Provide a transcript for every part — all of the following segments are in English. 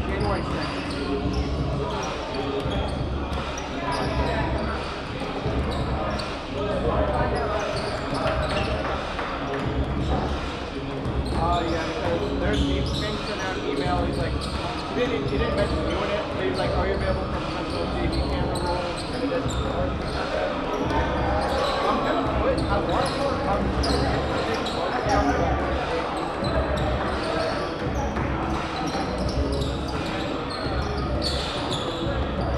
January 2nd. Yeah, because there's Vincent sent out an email. He's like, he didn't mention doing it, but he's like, are you available for potential JV camera roles? And it didn't work. I'm gonna quit. I want to work. I'm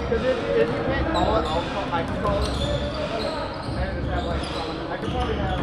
because if you can't call it, I can call it. And just have like someone. I could probably have.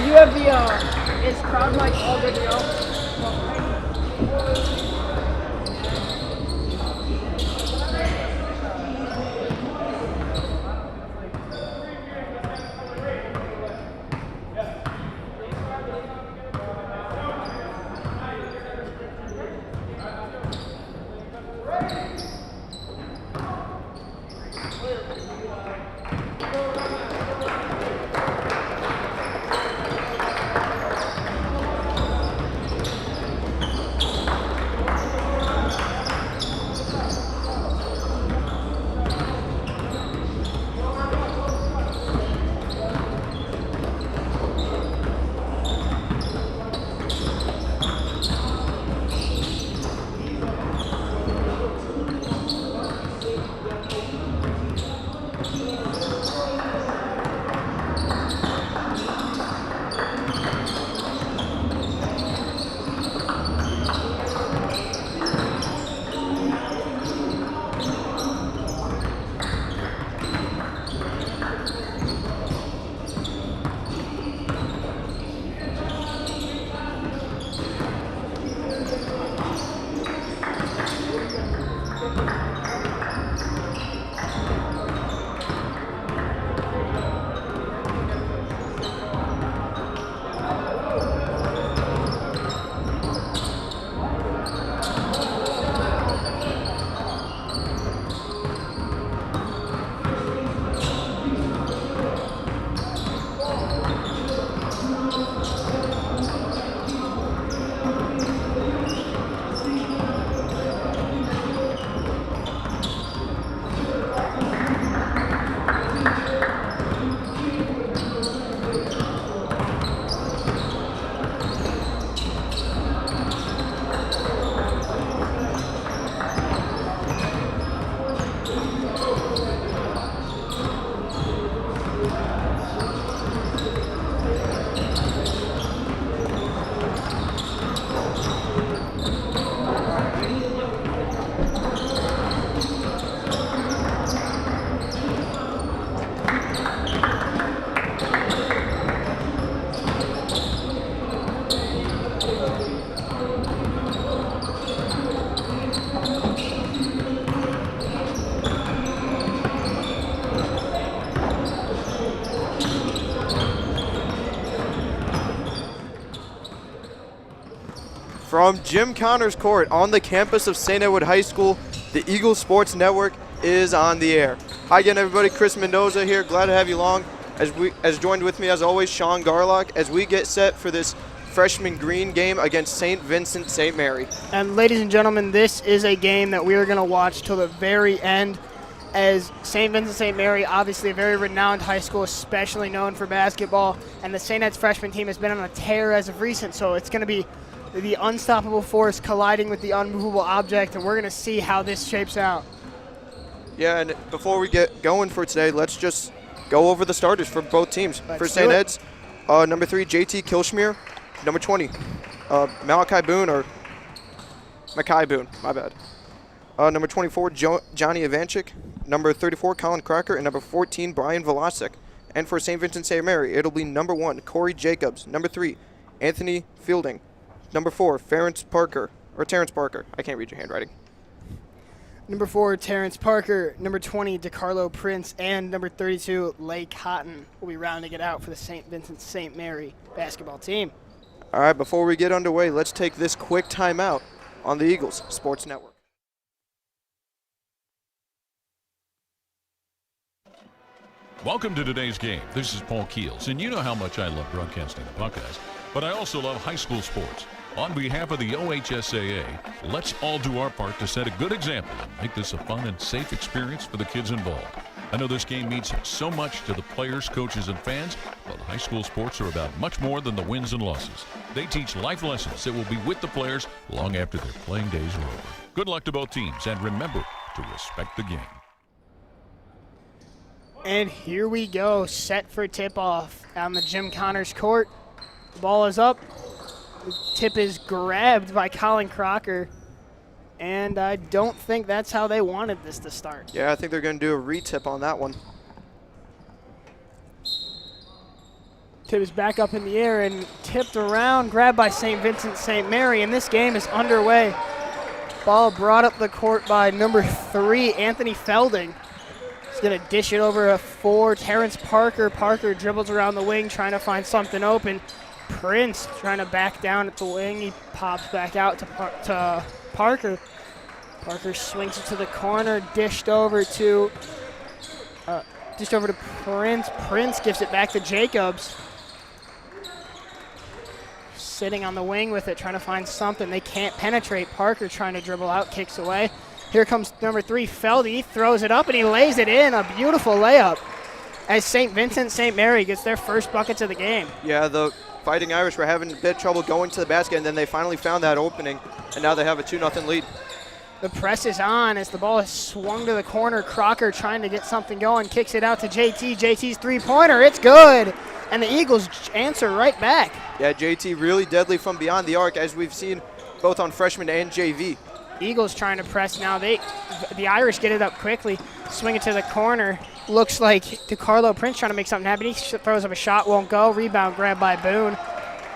You have the, is crowd mic all good to go? From Jim Connors Court on the campus of St. Edward High School, the Eagle Sports Network is on the air. Hi again, everybody. Chris Mendoza here. Glad to have you along. As joined with me, as always, Sean Garlock, as we get set for this freshman green game against St. Vincent-St. Mary. And ladies and gentlemen, this is a game that we are going to watch till the very end, as St. Vincent-St. Mary, obviously a very renowned high school, especially known for basketball, and the St. Ed's freshman team has been on a tear as of recent, so it's going to be the unstoppable force colliding with the unmovable object, and we're going to see how this shapes out. Yeah, and before we get going for today, let's just go over the starters for both teams. For St. Ed's, number 3, JT Kilschmier. Number 20, Mackay Boone, my bad. Number 24, Johnny Ivanchik. Number 34, Colin Crocker. And number 14, Brian Velasek. And for St. Vincent-St. Mary, it'll be number 1, Corey Jacobs. Number 3, Anthony Fielding. Number 4, Terrence Parker. I can't read your handwriting. Number 4, Terrence Parker. Number 20, DeCarlo Prince. And number 32, Lay Cotton will be rounding it out for the St. Vincent-St. Mary basketball team. All right, before we get underway, let's take this quick timeout on the Eagles Sports Network. Welcome to today's game. This is Paul Keels, and you know how much I love broadcasting the Buckeyes, but I also love high school sports. On behalf of the OHSAA, let's all do our part to set a good example and make this a fun and safe experience for the kids involved. I know this game means so much to the players, coaches, and fans, but high school sports are about much more than the wins and losses. They teach life lessons that will be with the players long after their playing days are over. Good luck to both teams, and remember to respect the game. And here we go, set for tip-off on the Jim Connors court. The ball is up. The tip is grabbed by Colin Crocker. And I don't think that's how they wanted this to start. Yeah, I think they're going to do a re-tip on that one. Tip is back up in the air and tipped around, grabbed by St. Vincent-St. Mary, and this game is underway. Ball brought up the court by number 3, Anthony Felding. He's going to dish it over for Terrence Parker. Parker dribbles around the wing, trying to find something open. Prince trying to back down at the wing. He pops back out to Parker. Parker swings it to the corner, dished over to Prince. Prince gives it back to Jacobs. Sitting on the wing with it, trying to find something. They can't penetrate. Parker trying to dribble out, kicks away. Here comes number 3, Feldy. He throws it up and he lays it in. A beautiful layup as St. Vincent-St. Mary gets their first buckets of the game. Yeah, the Fighting Irish were having a bit of trouble going to the basket, and then they finally found that opening, and now they have a 2-0 lead. The press is on as the ball is swung to the corner. Crocker trying to get something going, kicks it out to JT. JT's three-pointer, it's good. And the Eagles answer right back. Yeah, JT really deadly from beyond the arc, as we've seen both on freshman and JV. Eagles trying to press now. The Irish get it up quickly, swing it to the corner. Looks like DeCarlo Prince trying to make something happen. He throws up a shot, won't go. Rebound grabbed by Boone.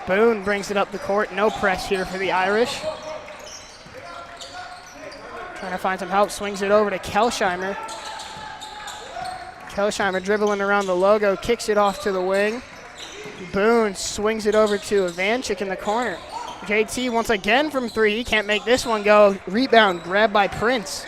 Boone brings it up the court. No press here for the Irish. Trying to find some help, swings it over to Kelsheimer. Kelsheimer dribbling around the logo, kicks it off to the wing. Boone swings it over to Ivanchik in the corner. JT once again from 3. He can't make this one go. Rebound grabbed by Prince.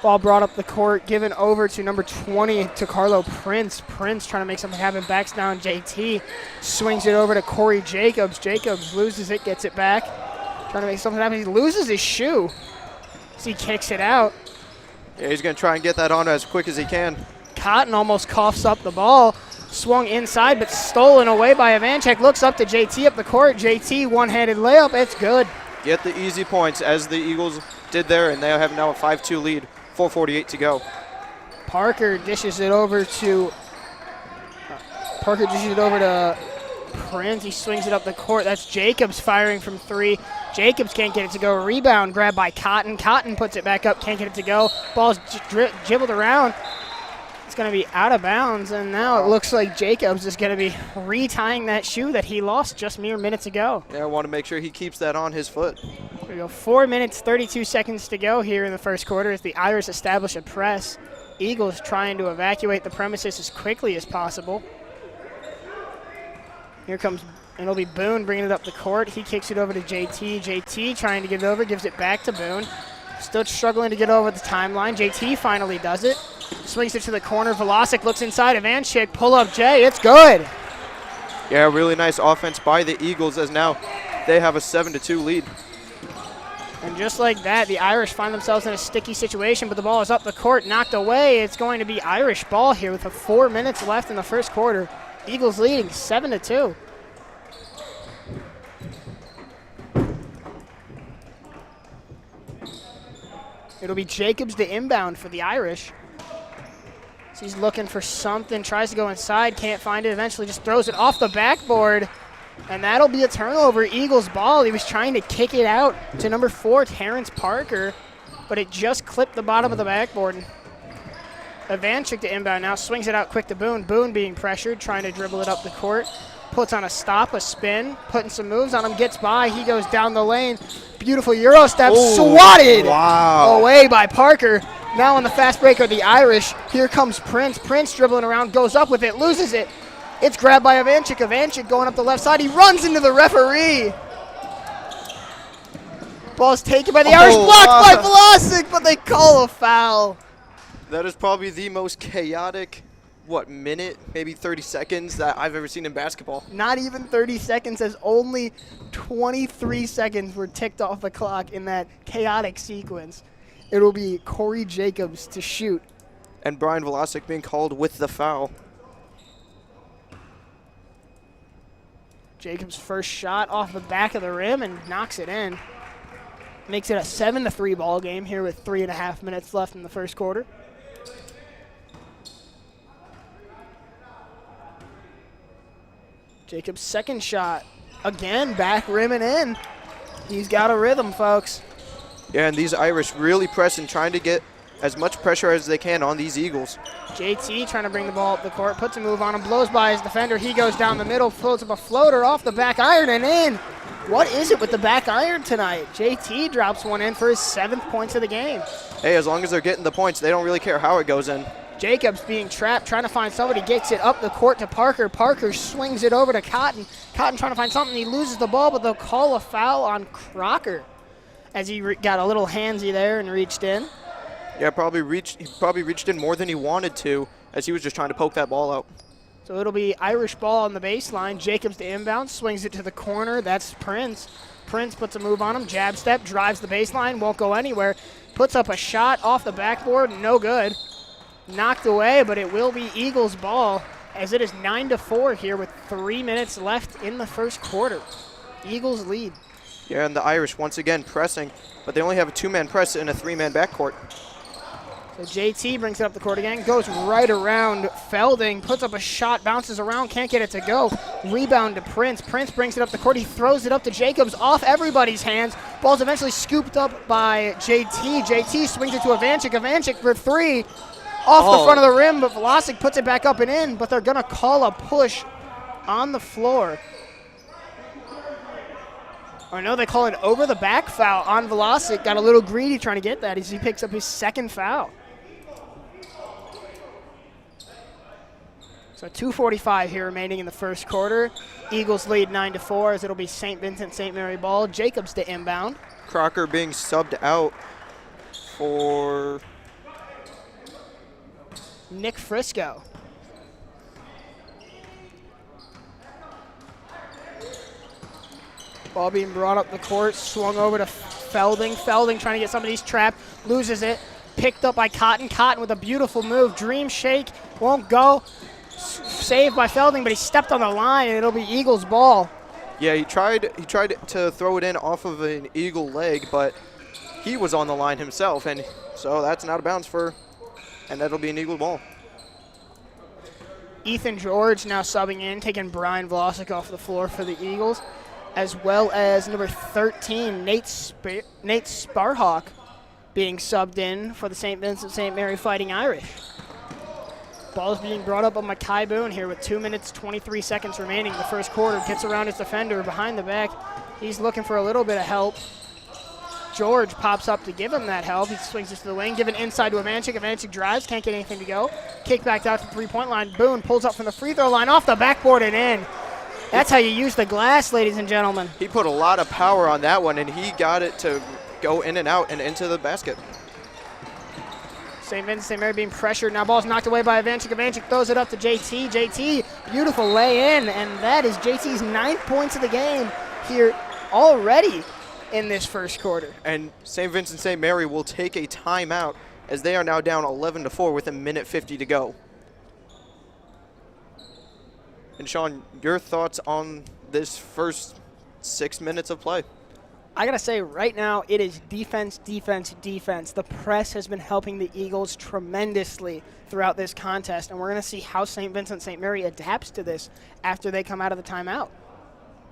Ball brought up the court, given over to number 20, to Carlo Prince. Prince trying to make something happen, backs down JT. Swings it over to Corey Jacobs. Jacobs loses it, gets it back. Trying to make something happen. He loses his shoe. So he kicks it out. Yeah, he's going to try and get that on as quick as he can. Cotton almost coughs up the ball. Swung inside, but stolen away by Ivanchik. Looks up to JT up the court. JT, one-handed layup. It's good. Get the easy points, as the Eagles did there, and they have now a 5-2 lead. 4:48 to go. Parker dishes it over to Prince. He swings it up the court. That's Jacobs firing from 3. Jacobs can't get it to go. Rebound grabbed by Cotton. Cotton puts it back up, can't get it to go. Ball's dribbled around. It's going to be out of bounds, and now it looks like Jacobs is going to be retying that shoe that he lost just mere minutes ago. Yeah, I want to make sure he keeps that on his foot. There we go. 4 minutes, 32 seconds to go here in the first quarter as the Irish establish a press. Eagles trying to evacuate the premises as quickly as possible. Here comes, and it'll be Boone bringing it up the court. He kicks it over to JT. JT trying to get it over, gives it back to Boone. Still struggling to get over the timeline. JT finally does it. Swings it to the corner. Velocic looks inside. Ivanchik, pull up Jay. It's good. Yeah, really nice offense by the Eagles as now they have a 7-2 lead. And just like that, the Irish find themselves in a sticky situation, but the ball is up the court, knocked away. It's going to be Irish ball here with 4 minutes left in the first quarter. Eagles leading 7-2. It'll be Jacobs to inbound for the Irish. So he's looking for something, tries to go inside, can't find it, eventually just throws it off the backboard. And that'll be a turnover, Eagles ball. He was trying to kick it out to number 4, Terrence Parker, but it just clipped the bottom of the backboard. Ivanchik to inbound now, swings it out quick to Boone. Boone being pressured, trying to dribble it up the court. Puts on a stop, a spin, putting some moves on him, gets by. He goes down the lane. Beautiful Euro step, swatted away by Parker. Now on the fast break of the Irish, here comes Prince. Prince dribbling around, goes up with it, loses it. It's grabbed by Ivanchik. Ivanchik going up the left side. He runs into the referee. Ball's taken by the Irish, blocked by Velocic, but they call a foul. That is probably the most chaotic, minute, maybe 30 seconds that I've ever seen in basketball. Not even 30 seconds, as only 23 seconds were ticked off the clock in that chaotic sequence. It'll be Corey Jacobs to shoot. And Brian Velocic being called with the foul. Jacobs' first shot off the back of the rim and knocks it in. Makes it a 7-3 ball game here with 3.5 minutes left in the first quarter. Jacobs' second shot. Again, back rim and in. He's got a rhythm, folks. Yeah, and these Irish really pressing, trying to get as much pressure as they can on these Eagles. JT trying to bring the ball up the court, puts a move on him, blows by his defender. He goes down the middle, floats up a floater off the back iron and in. What is it with the back iron tonight? JT drops one in for his 7th points of the game. Hey, as long as they're getting the points, they don't really care how it goes in. Jacobs being trapped, trying to find somebody, gets it up the court to Parker. Parker swings it over to Cotton. Cotton trying to find something. He loses the ball, but they'll call a foul on Crocker as he got a little handsy there and reached in. Yeah, he probably reached in more than he wanted to, as he was just trying to poke that ball out. So it'll be Irish ball on the baseline. Jacobs to inbound, swings it to the corner. That's Prince. Prince puts a move on him, jab step, drives the baseline, won't go anywhere. Puts up a shot off the backboard, no good. Knocked away, but it will be Eagles ball, as it is 9-4 here with 3 minutes left in the first quarter. Eagles lead. Yeah, and the Irish once again pressing, but they only have a 2-man press and a 3-man backcourt. So JT brings it up the court again, goes right around Felding, puts up a shot, bounces around, can't get it to go. Rebound to Prince. Prince brings it up the court. He throws it up to Jacobs off everybody's hands. Ball's eventually scooped up by JT. JT swings it to Ivanchik. Ivanchik for 3 off the front of the rim, but Velocic puts it back up and in, but they're going to call a push on the floor. Or no, they call it over the back foul on Velocic. Got a little greedy trying to get that as he picks up his 2nd foul. So 2:45 here remaining in the first quarter. Eagles lead 9-4 as it'll be St. Vincent-St. Mary ball. Jacobs to inbound. Crocker being subbed out for Nick Frisco. Ball being brought up the court, swung over to Felding. Felding trying to get somebody's trapped, loses it. Picked up by Cotton. Cotton with a beautiful move. Dream shake, won't go. Saved by Felding, but he stepped on the line, and it'll be Eagles ball. Yeah, he tried to throw it in off of an Eagle leg, but he was on the line himself, and so that's an out of bounds and that'll be an Eagle ball. Ethan George now subbing in, taking Brian Velocic off the floor for the Eagles, as well as number 13, Nate Sparhawk, being subbed in for the St. Vincent-St. Mary Fighting Irish. Ball's being brought up by Makai Boone here with 2 minutes, 23 seconds remaining in the first quarter. Gets around his defender behind the back. He's looking for a little bit of help. George pops up to give him that help. He swings it to the wing, given inside to Ivanchik. Ivanchik drives, can't get anything to go. Kick back out to the 3-point line. Boone pulls up from the free throw line, off the backboard and in. That's how you use the glass, ladies and gentlemen. He put a lot of power on that one, and he got it to go in and out and into the basket. St. Vincent-St. Mary being pressured. Now ball's knocked away by Ivanchik. Ivanchik throws it up to JT. JT, beautiful lay in, and that is JT's 9th points of the game here already in this first quarter. And St. Vincent-St. Mary will take a timeout as they are now down 11-4 with 1:50 to go. And Sean, your thoughts on this first 6 minutes of play? I got to say, right now, it is defense, defense, defense. The press has been helping the Eagles tremendously throughout this contest, and we're going to see how St. Vincent-St. Mary adapts to this after they come out of the timeout.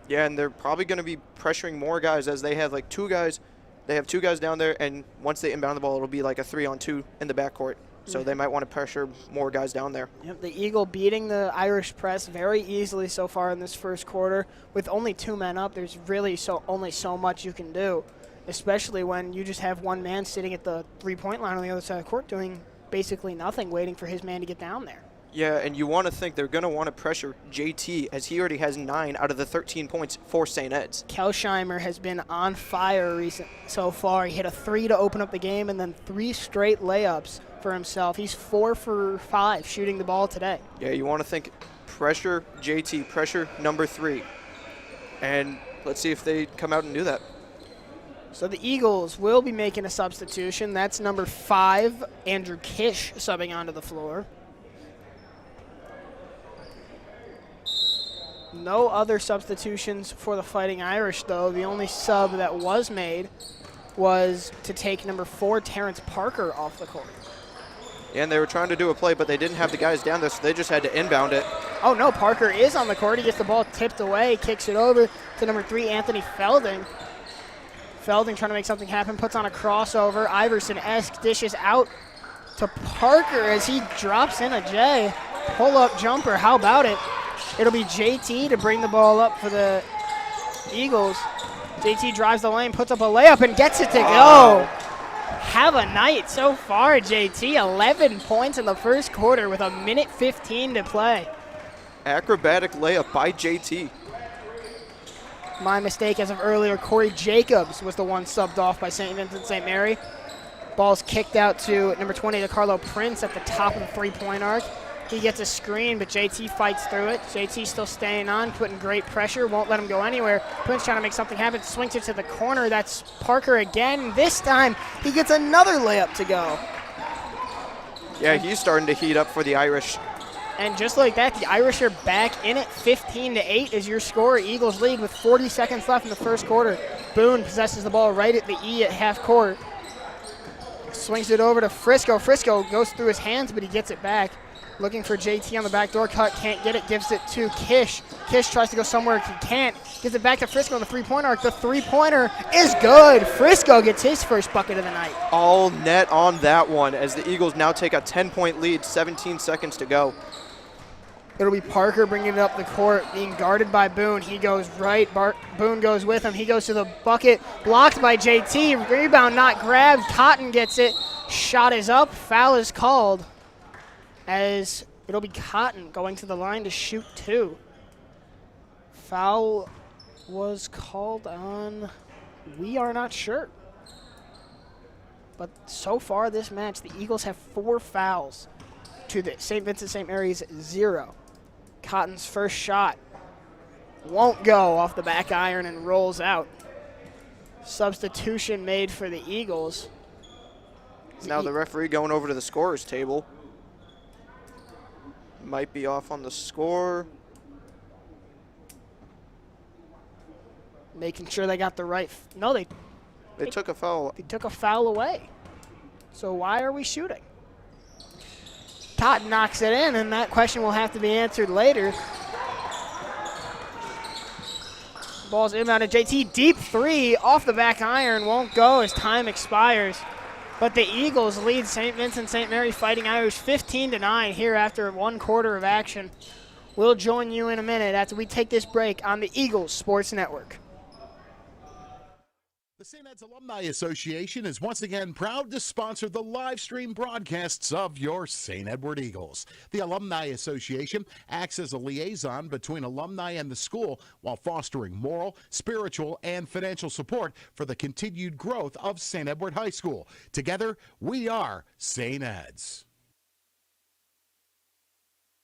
Yeah, and they're probably going to be pressuring more guys as they have like 2 guys. They have 2 guys down there, and once they inbound the ball, it'll be like a 3-on-2 in the backcourt. So they might want to pressure more guys down there. Yep, the Eagle beating the Irish press very easily so far in this first quarter. With only 2 men up, there's really only so much you can do, especially when you just have one man sitting at the three-point line on the other side of the court doing basically nothing, waiting for his man to get down there. Yeah, and you want to think they're going to want to pressure JT as he already has 9 out of the 13 points for St. Ed's. Kelsheimer has been on fire so far. He hit a 3 to open up the game and then 3 straight layups for himself. He's 4 for 5 shooting the ball today. Yeah, you want to think pressure JT, pressure number 3. And let's see if they come out and do that. So the Eagles will be making a substitution. That's number 5, Andrew Kish, subbing onto the floor. No other substitutions for the Fighting Irish, though. The only sub that was made was to take number 4, Terrence Parker, off the court. And they were trying to do a play, but they didn't have the guys down there, so they just had to inbound it. Oh, no, Parker is on the court. He gets the ball tipped away, kicks it over to number 3, Anthony Felding. Felding trying to make something happen, puts on a crossover. Iverson-esque dishes out to Parker as he drops in a J. Pull-up jumper, how about it? It'll be JT to bring the ball up for the Eagles. JT drives the lane, puts up a layup, and gets it to go. Have a night so far, JT. 11 points in the first quarter with 1:15 to play. Acrobatic layup by JT. My mistake as of earlier. Corey Jacobs was the one subbed off by St. Vincent-St. Mary. Ball's kicked out to number 20, DeCarlo Prince, at the top of the three-point arc. He gets a screen, but JT fights through it. JT still staying on, putting great pressure, won't let him go anywhere. Prince trying to make something happen, swings it to the corner. That's Parker again. This time, he gets another layup to go. Yeah, he's starting to heat up for the Irish. And just like that, the Irish are back in it. 15-8 is your score. Eagles lead with 40 seconds left in the first quarter. Boone possesses the ball right at the E at half court. Swings it over to Frisco. Frisco goes through his hands, but he gets it back. Looking for JT on the backdoor cut, can't get it, gives it to Kish. Kish tries to go somewhere he can't. Gives it back to Frisco on the three-point arc. The three-pointer is good. Frisco gets his first bucket of the night. All net on that one as the Eagles now take a 10-point lead, 17 seconds to go. It'll be Parker bringing it up the court, being guarded by Boone. He goes right, Boone goes with him. He goes to the bucket, blocked by JT. Rebound not grabbed. Cotton gets it. Shot is up. Foul is called, as it'll be Cotton going to the line to shoot 2. Foul was called on, we are not sure. But so far this match, the Eagles have 4 fouls to the St. Vincent-St. Mary's 0. Cotton's first shot won't go off the back iron and rolls out. Substitution made for the Eagles. Now the referee going over to the scorer's table. Might be off on the score. Making sure they got the right. No, they took a foul. They took a foul away. So why are we shooting? Cotton knocks it in, and that question will have to be answered later. Ball's inbounded. JT, deep 3 off the back iron, won't go as time expires. But the Eagles lead St. Vincent-St. Mary Fighting Irish 15-9 here after 1 quarter of action. We'll join you in a minute after we take this break on the Eagles Sports Network. The St. Ed's Alumni Association is once again proud to sponsor the live stream broadcasts of your St. Edward Eagles. The Alumni Association acts as a liaison between alumni and the school while fostering moral, spiritual, and financial support for the continued growth of St. Edward High School. Together, we are St. Ed's.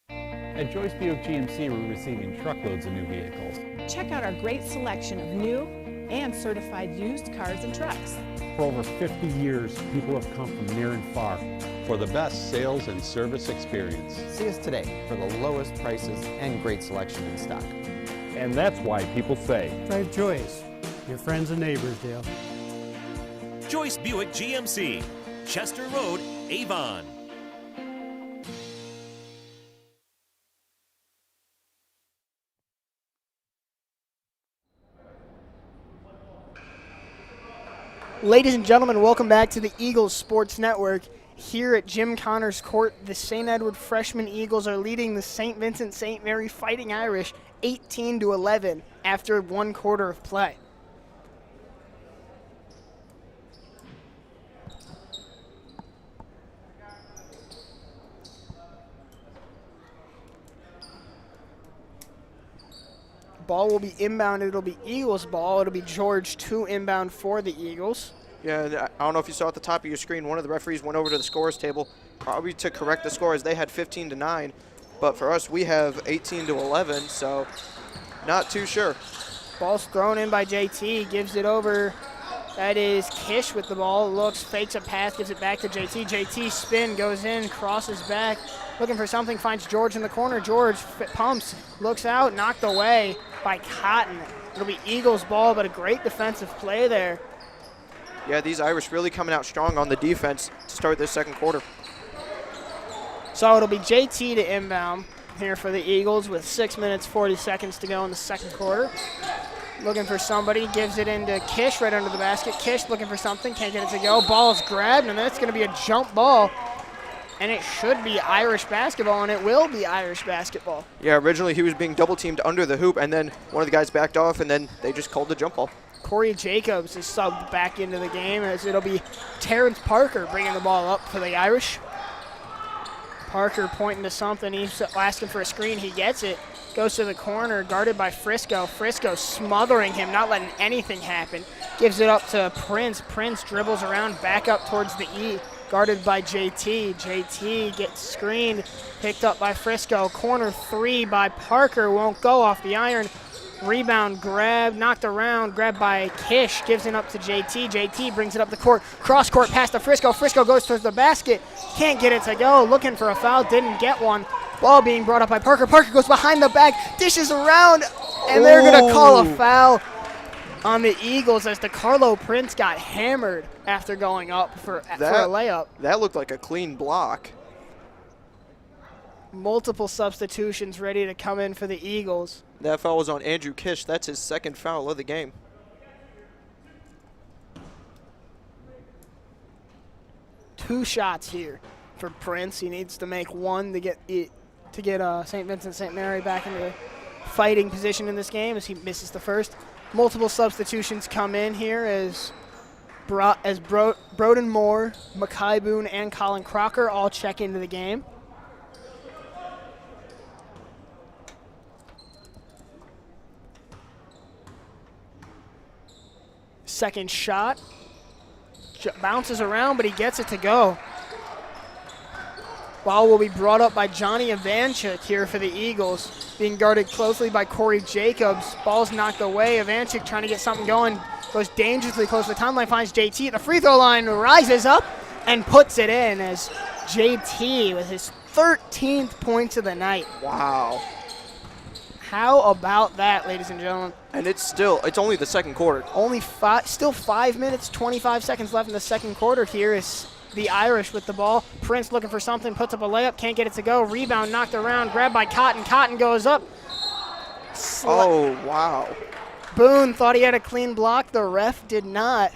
At Joyce Buick GMC, we're receiving truckloads of new vehicles. Check out our great selection of new and certified used cars and trucks. For over 50 years, people have come from near and far. For the best sales and service experience. See us today for the lowest prices and great selection in stock. And that's why people say, drive Joyce, your friends and neighbors, Dale. Joyce Buick GMC, Chester Road, Avon. Ladies and gentlemen, welcome back to the Eagles Sports Network. Here at Jim Connors Court, the St. Edward Freshman Eagles are leading the St. Vincent-St. Mary Fighting Irish 18-11 after 1 quarter of play. Ball will be inbound. It'll be Eagles ball. It'll be George 2 inbound for the Eagles. Yeah, and I don't know if you saw at the top of your screen, one of the referees went over to the scores table probably to correct the scores. They had 15-9, but for us, we have 18-11, so not too sure. Ball's thrown in by JT, gives it over. That is Kish with the ball. Looks, fakes a pass, gives it back to JT. JT spin, goes in, crosses back. Looking for something, finds George in the corner. George pumps, looks out, knocked away by Cotton. It'll be Eagles ball, but a great defensive play there. Yeah, these Irish really coming out strong on the defense to start this second quarter. So it'll be JT to inbound here for the Eagles with 6 minutes, 40 seconds to go in the second quarter. Looking for somebody, gives it into Kish right under the basket. Kish looking for something, can't get it to go. Ball's grabbed, and then it's going to be a jump ball. And it should be Irish basketball, and it will be Irish basketball. Yeah, originally he was being double-teamed under the hoop, and then one of the guys backed off, and then they just called the jump ball. Corey Jacobs is subbed back into the game, as it'll be Terrence Parker bringing the ball up for the Irish. Parker pointing to something. He's asking for a screen. He gets it. Goes to the corner, guarded by Frisco. Frisco smothering him, not letting anything happen. Gives it up to Prince. Prince dribbles around, back up towards the E. Guarded by JT. JT gets screened, picked up by Frisco. Corner 3 by Parker, won't go off the iron. Rebound grab, knocked around, grabbed by Kish, gives it up to JT. JT brings it up the court, cross court pass to Frisco. Frisco goes towards the basket, can't get it to go, looking for a foul, didn't get one. Ball being brought up by Parker. Parker goes behind the back, dishes around, and they're gonna call a foul on the Eagles as DeCarlo Prince got hammered after going up for a layup. That looked like a clean block. Multiple substitutions ready to come in for the Eagles. That foul was on Andrew Kish. That's his second foul of the game. Two shots here for Prince. He needs to make one to get St. Vincent-St. Mary back into fighting position in this game as he misses the first. Multiple substitutions come in here as Broden Moore, Makai Boone, and Colin Crocker all check into the game. Second shot. Bounces around, but he gets it to go. Ball will be brought up by Johnny Ivanchik here for the Eagles, being guarded closely by Corey Jacobs. Ball's knocked away. Ivanchik trying to get something going, goes dangerously close to the timeline, finds JT at the free throw line, rises up and puts it in as JT with his 13th points of the night. Wow. How about that, ladies and gentlemen? And it's only the second quarter. Still 5 minutes, 25 seconds left in the second quarter here is the Irish with the ball. Prince looking for something, puts up a layup, can't get it to go. Rebound knocked around, grabbed by Cotton. Cotton goes up. Oh, wow. Boone thought he had a clean block. The ref did not.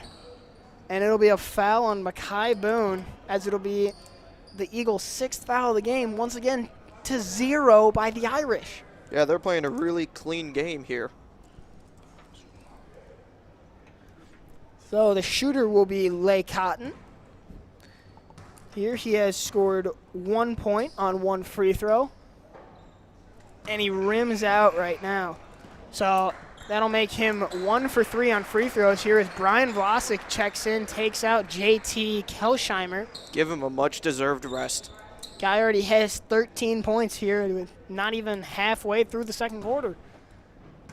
And it'll be a foul on Makai Boone, as it'll be the Eagles' 6th foul of the game, once again to 0 by the Irish. Yeah, they're playing a really clean game here. So the shooter will be Lay Cotton. Here he has scored 1 point on 1 free throw. And he rims out right now. So that'll make him 1 for 3 on free throws here as Brian Vlasic checks in, takes out JT Kelsheimer. Give him a much-deserved rest. Guy already has 13 points here, with not even halfway through the second quarter.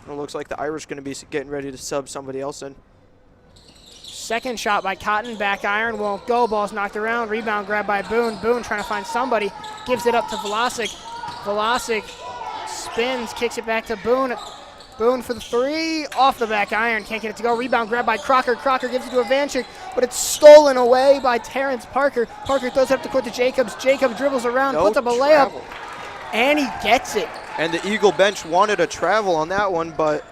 It looks like the Irish going to be getting ready to sub somebody else in. Second shot by Cotton, back iron, won't go, ball's knocked around, rebound grabbed by Boone. Boone trying to find somebody, gives it up to Vlasic. Vlasic spins, kicks it back to Boone. Boone for the 3, off the back iron, can't get it to go. Rebound grabbed by Crocker. Crocker gives it to Ivanchik, but it's stolen away by Terrence Parker. Parker throws it up the court to Jacobs. Jacobs dribbles around, puts up a layup, and he gets it. And the Eagle bench wanted a travel on that one, but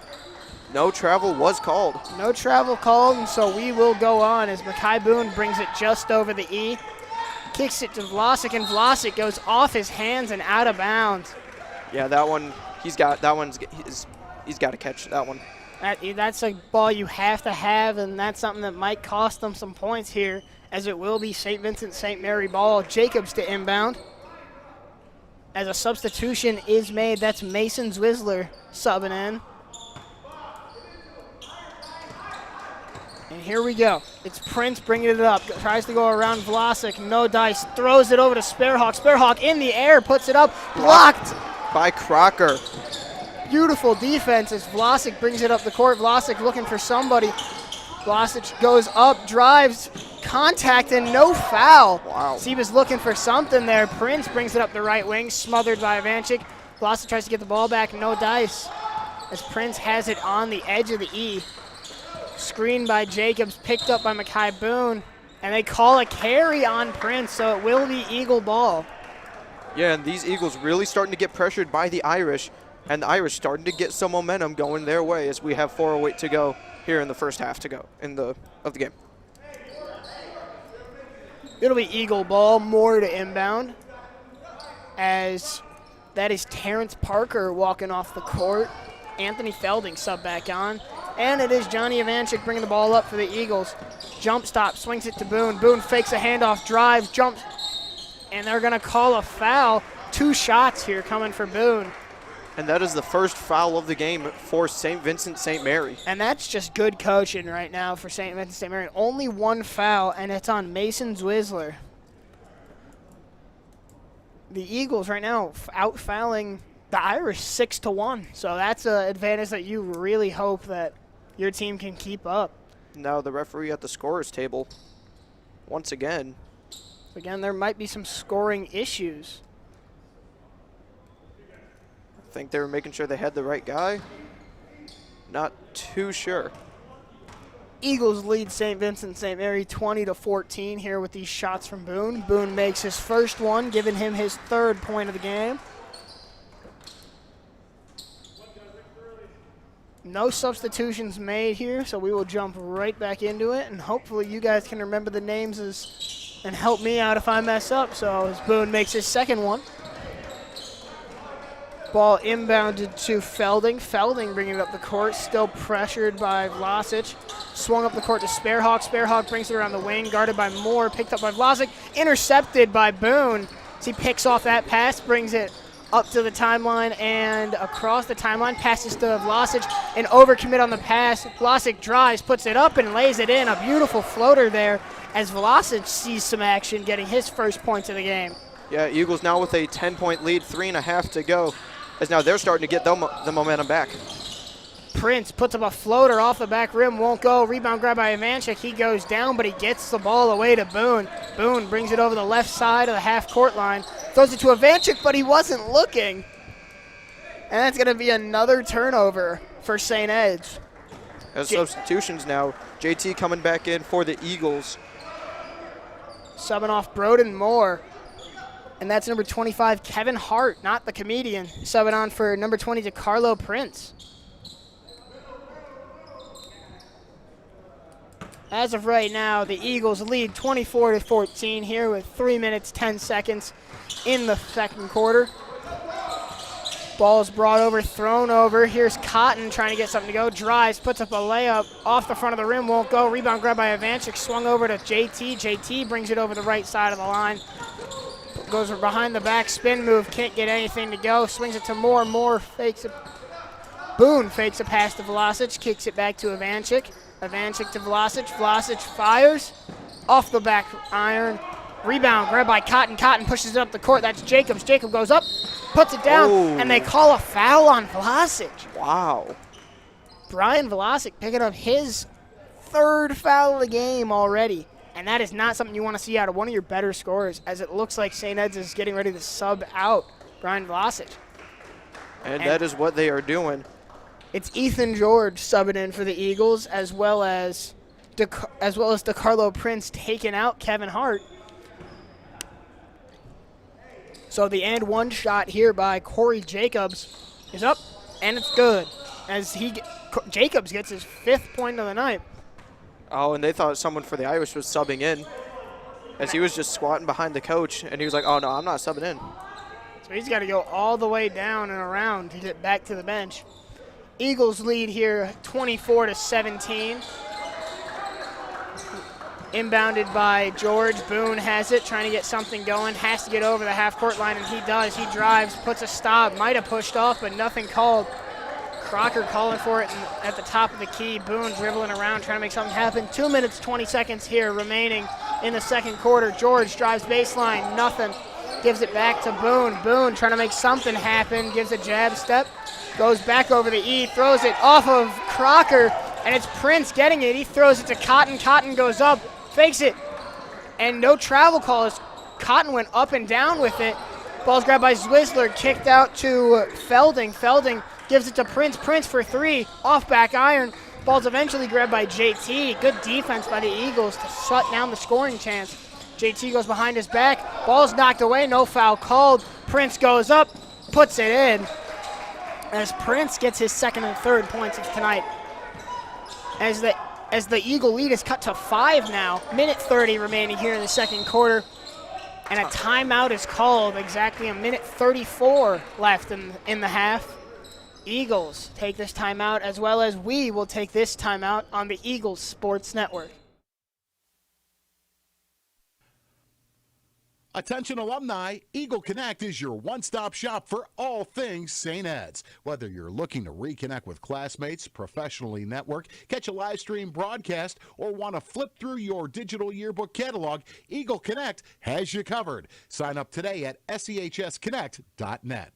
no travel was called. No travel called, and so we will go on as Makai Boone brings it just over the E. Kicks it to Vlasic, and Vlasic goes off his hands and out of bounds. Yeah, that one, he's got to catch that one. That's a ball you have to have, and that's something that might cost them some points here, as it will be St. Vincent-St. Mary ball. Jacobs to inbound. As a substitution is made, that's Mason Zwizzler subbing in. And here we go. It's Prince bringing it up. Tries to go around Vlasic. No dice. Throws it over to Sparehawk. Sparehawk in the air. Puts it up. Blocked by Crocker. Beautiful defense as Vlasic brings it up the court. Vlasic looking for somebody. Vlasic goes up, drives, contact, and no foul. Wow. So he was looking for something there. Prince brings it up the right wing, smothered by Ivanchik. Vlasic tries to get the ball back. No dice as Prince has it on the edge of the E. Screened by Jacobs, picked up by Makai Boone, and they call a carry on Prince, so it will be Eagle ball. Yeah, and these Eagles really starting to get pressured by the Irish, and the Irish starting to get some momentum going their way as we have 4:08 to go here in the first half to go of the game. It'll be Eagle ball, more to inbound, as that is Terrence Parker walking off the court. Anthony Felding sub back on. And it is Johnny Ivanchik bringing the ball up for the Eagles. Jump stop, swings it to Boone. Boone fakes a handoff, drives, jumps, and they're going to call a foul. 2 shots here coming for Boone. And that is the first foul of the game for St. Vincent-St. Mary. And that's just good coaching right now for St. Vincent-St. Mary. Only 1 foul, and it's on Mason Zwizzler. The Eagles right now out-fouling the Irish 6-1. So that's an advantage that you really hope that your team can keep up. Now the referee at the scorer's table once again. Again, there might be some scoring issues. I think they were making sure they had the right guy. Not too sure. Eagles lead St. Vincent-St. Mary 20-14 here with these shots from Boone. Boone makes his first one, giving him his 3rd point of the game. No substitutions made here, so we will jump right back into it, and hopefully you guys can remember the names and help me out if I mess up. So as Boone makes his 2nd one. Ball inbounded to Felding. Felding bringing it up the court, still pressured by Vlasic. Swung up the court to Sparehawk. Sparehawk brings it around the wing, guarded by Moore, picked up by Vlasic, intercepted by Boone. As he picks off that pass, brings it up to the timeline and across the timeline, passes to Vlasic, and overcommit on the pass. Vlasic drives, puts it up, and lays it in. A beautiful floater there as Vlasic sees some action, getting his first points of the game. Yeah, Eagles now with a 10-point lead, 3.5 to go, as now they're starting to get the momentum back. Prince puts up a floater off the back rim, won't go. Rebound grabbed by Ivanchik. He goes down, but he gets the ball away to Boone. Boone brings it over the left side of the half-court line. Throws it to Ivanchik, but he wasn't looking. And that's going to be another turnover for St. Ed's. As substitutions now, JT coming back in for the Eagles. Subbing off Broden Moore. And that's number 25, Kevin Hart, not the comedian. Subbing on for number 20 to Carlo Prince. As of right now, the Eagles lead 24-14 here with 3 minutes, 10 seconds in the second quarter. Ball's brought over, thrown over. Here's Cotton trying to get something to go. Drives, puts up a layup off the front of the rim, won't go. Rebound grabbed by Ivanchik, swung over to JT. JT brings it over the right side of the line. Goes behind the back, spin move, can't get anything to go. Swings it to Moore. Moore fakes it. Boone fakes a pass to Vlasic, kicks it back to Ivanchik. Ivanchik to Vlasic. Vlasic fires off the back iron. Rebound grabbed by Cotton. Cotton pushes it up the court. That's Jacobs. Jacob goes up, puts it down, and they call a foul on Vlasic. Wow. Brian Vlasic picking up his third foul of the game already. And that is not something you want to see out of one of your better scorers, as it looks like St. Ed's is getting ready to sub out Brian Vlasic. And that is what they are doing. It's Ethan George subbing in for the Eagles, as well as DeCarlo Prince taking out Kevin Hart. So the and one shot here by Corey Jacobs is up, and it's good, as Jacobs gets his 5th point of the night. Oh, and they thought someone for the Irish was subbing in, as he was just squatting behind the coach, and he was like, oh, no, I'm not subbing in. So he's got to go all the way down and around to get back to the bench. Eagles lead here 24-17. Inbounded by George. Boone has it, trying to get something going, has to get over the half-court line, and he does. He drives, puts a stop, might have pushed off, but nothing called. Crocker calling for it at the top of the key. Boone dribbling around, trying to make something happen. 2 minutes, 20 seconds here remaining in the second quarter. George drives baseline, nothing. Gives it back to Boone. Boone trying to make something happen, gives a jab step, goes back over the E, throws it off of Crocker, and it's Prince getting it. He throws it to Cotton. Cotton goes up, fakes it, and no travel call as Cotton went up and down with it. Ball's grabbed by Zwizzler, kicked out to Felding. Felding gives it to Prince. Prince for 3, off back iron. Ball's eventually grabbed by JT. Good defense by the Eagles to shut down the scoring chance. JT goes behind his back. Ball's knocked away, no foul called. Prince goes up, puts it in, as Prince gets his 2nd and 3rd points of tonight. As the Eagle lead is cut to 5 now. Minute 30 remaining here in the second quarter. And a timeout is called. Exactly a minute 34 left in the half. Eagles take this timeout, as well as we will take this timeout on the Eagles Sports Network. Attention alumni, Eagle Connect is your one-stop shop for all things St. Ed's. Whether you're looking to reconnect with classmates, professionally network, catch a live stream broadcast, or want to flip through your digital yearbook catalog, Eagle Connect has you covered. Sign up today at sehsconnect.net.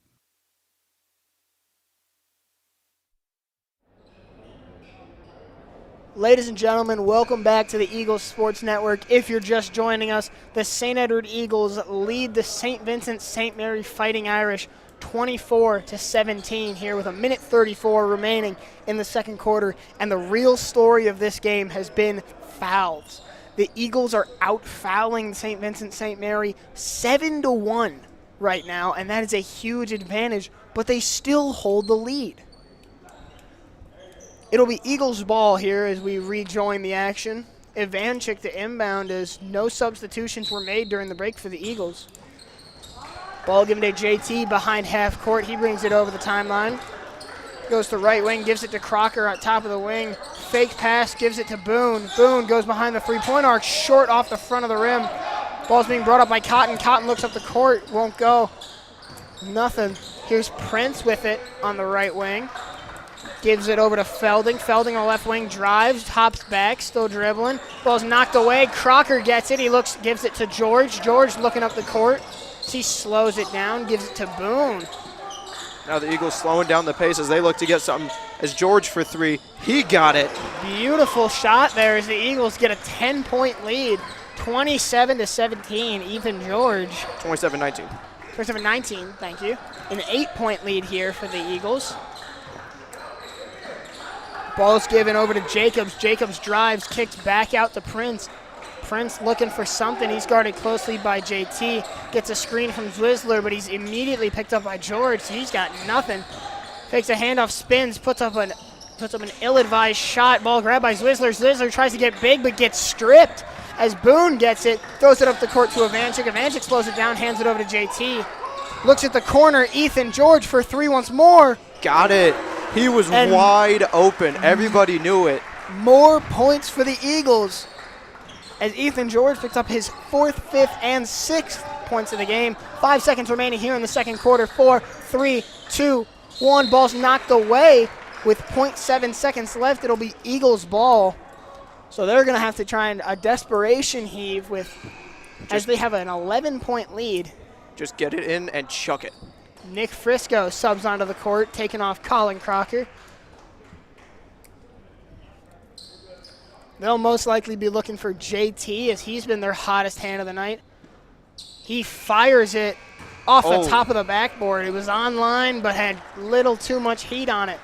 Ladies and gentlemen, welcome back to the Eagles Sports Network. If you're just joining us, the St. Edward Eagles lead the St. Vincent-St. Mary Fighting Irish 24-17 here with a minute 34 remaining in the second quarter. And the real story of this game has been fouls. The Eagles are out-fouling St. Vincent-St. Mary 7-1 right now, and that is a huge advantage, but they still hold the lead. It'll be Eagles ball here as we rejoin the action. Ivanchik to inbound as no substitutions were made during the break for the Eagles. Ball given to JT behind half court. He brings it over the timeline. Goes to right wing, gives it to Crocker at top of the wing. Fake pass, gives it to Boone. Boone goes behind the three-point arc, short off the front of the rim. Ball's being brought up by Cotton. Cotton looks up the court, won't go. Nothing. Here's Prince with it on the right wing. Gives it over to Felding. Felding on the left wing, drives, hops back, still dribbling. Ball's knocked away. Crocker gets it. He gives it to George. George looking up the court. He slows it down, gives it to Boone. Now the Eagles slowing down the pace as they look to get something. As George for 3, he got it. Beautiful shot there as the Eagles get a 10-point lead, 27-17. Ethan George. 27-19. 27-19, thank you. An 8-point lead here for the Eagles. Ball's given over to Jacobs. Jacobs drives, kicks back out to Prince. Prince looking for something. He's guarded closely by JT. Gets a screen from Zwizzler, but he's immediately picked up by George, so he's got nothing. Takes a handoff, spins, puts up an ill-advised shot. Ball grabbed by Zwizzler. Zwizzler tries to get big, but gets stripped as Boone gets it. Throws it up the court to Ivanchik. Ivanchik slows it down, hands it over to JT. Looks at the corner, Ethan George for three once more. Got it. He was And wide open. Everybody knew it. more points for the Eagles as Ethan George picks up his fourth, fifth, and sixth points of the game. 5 seconds remaining here in the second quarter. 4, 3, 2, 1. Ball's knocked away with 0.7 seconds left. It'll be Eagles ball. So they're going to have to try and a desperation heave as they have an 11-point lead. Just get it in and chuck it. Nick Frisco subs onto the court, taking off Colin Crocker. They'll most likely be looking for JT as he's been their hottest hand of the night. He fires it off the top of the backboard. It was online but had little too much heat on it.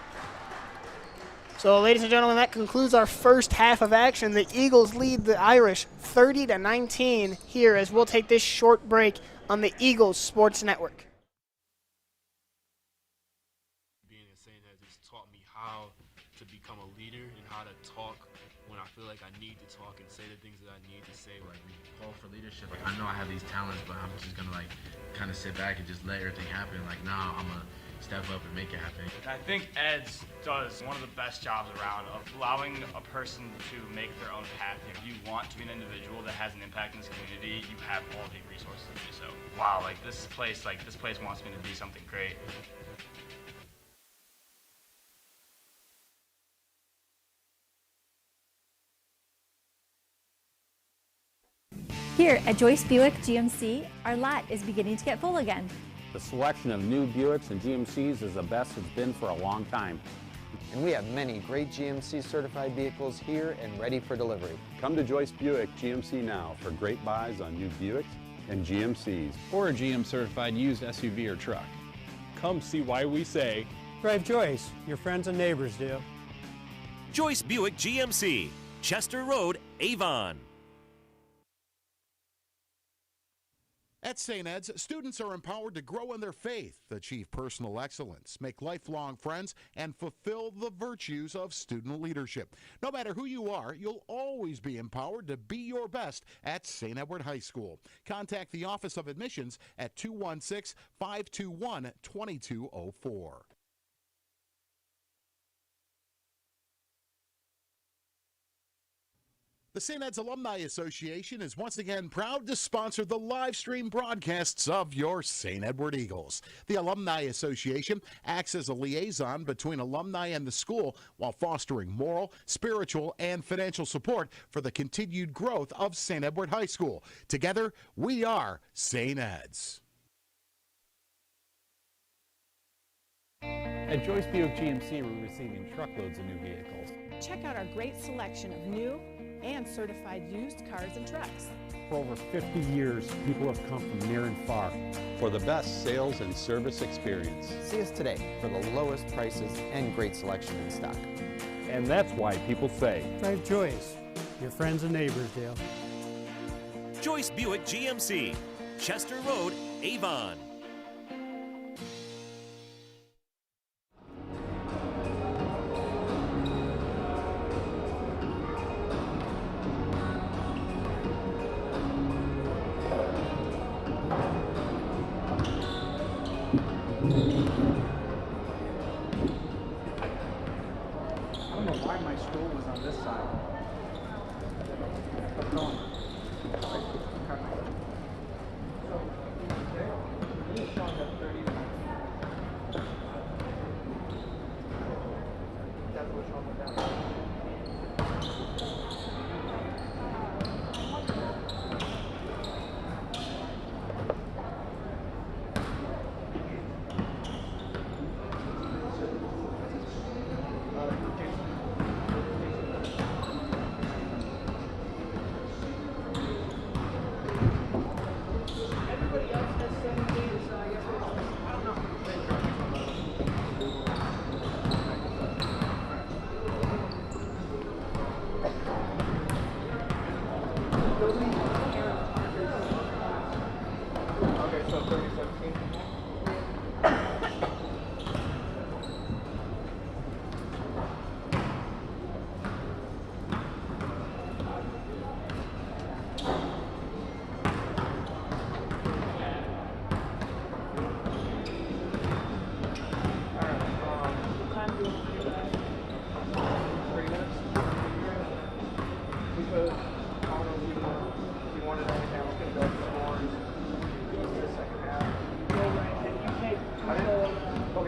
So, ladies and gentlemen, that concludes our first half of action. The Eagles lead the Irish 30-19 here as we'll take this short break on the Eagles Sports Network. Being in St. has just taught me how to become a leader and how to talk when I feel like I need to talk and say the things that I need to say. Like, call for leadership. Like, I know I have these talents, but I'm just gonna kind of sit back and just let everything happen. Like, now I'm gonna step up and make it happen. I think Eds does one of the best jobs around of allowing a person to make their own path. If you want to be an individual that has an impact in this community, you have all the resources to do so. Wow, this place wants me to be something great. Here at Joyce Buick GMC, our lot is beginning to get full again. The selection of new Buicks and GMCs is the best it's been for a long time. And we have many great GMC certified vehicles here and ready for delivery. Come to Joyce Buick GMC now for great buys on new Buicks and GMCs. Or a GM certified used SUV or truck. Come see why we say, drive Joyce, your friends and neighbors do. Joyce Buick GMC, Chester Road, Avon. At St. Ed's, students are empowered to grow in their faith, achieve personal excellence, make lifelong friends, and fulfill the virtues of student leadership. No matter who you are, you'll always be empowered to be your best at St. Edward High School. Contact the Office of Admissions at 216-521-2204. The St. Ed's Alumni Association is once again proud to sponsor the live stream broadcasts of your St. Edward Eagles. The Alumni Association acts as a liaison between alumni and the school while fostering moral, spiritual, and financial support for the continued growth of St. Edward High School. Together, we are St. Ed's. At Joyce Buick GMC, we're receiving truckloads of new vehicles. Check out our great selection of new and certified used cars and trucks. For over 50 years, people have come from near and far. For the best sales and service experience. See us today for the lowest prices and great selection in stock. And that's why people say, drive Joyce, your friends and neighbors do. Joyce Buick GMC, Chester Road, Avon.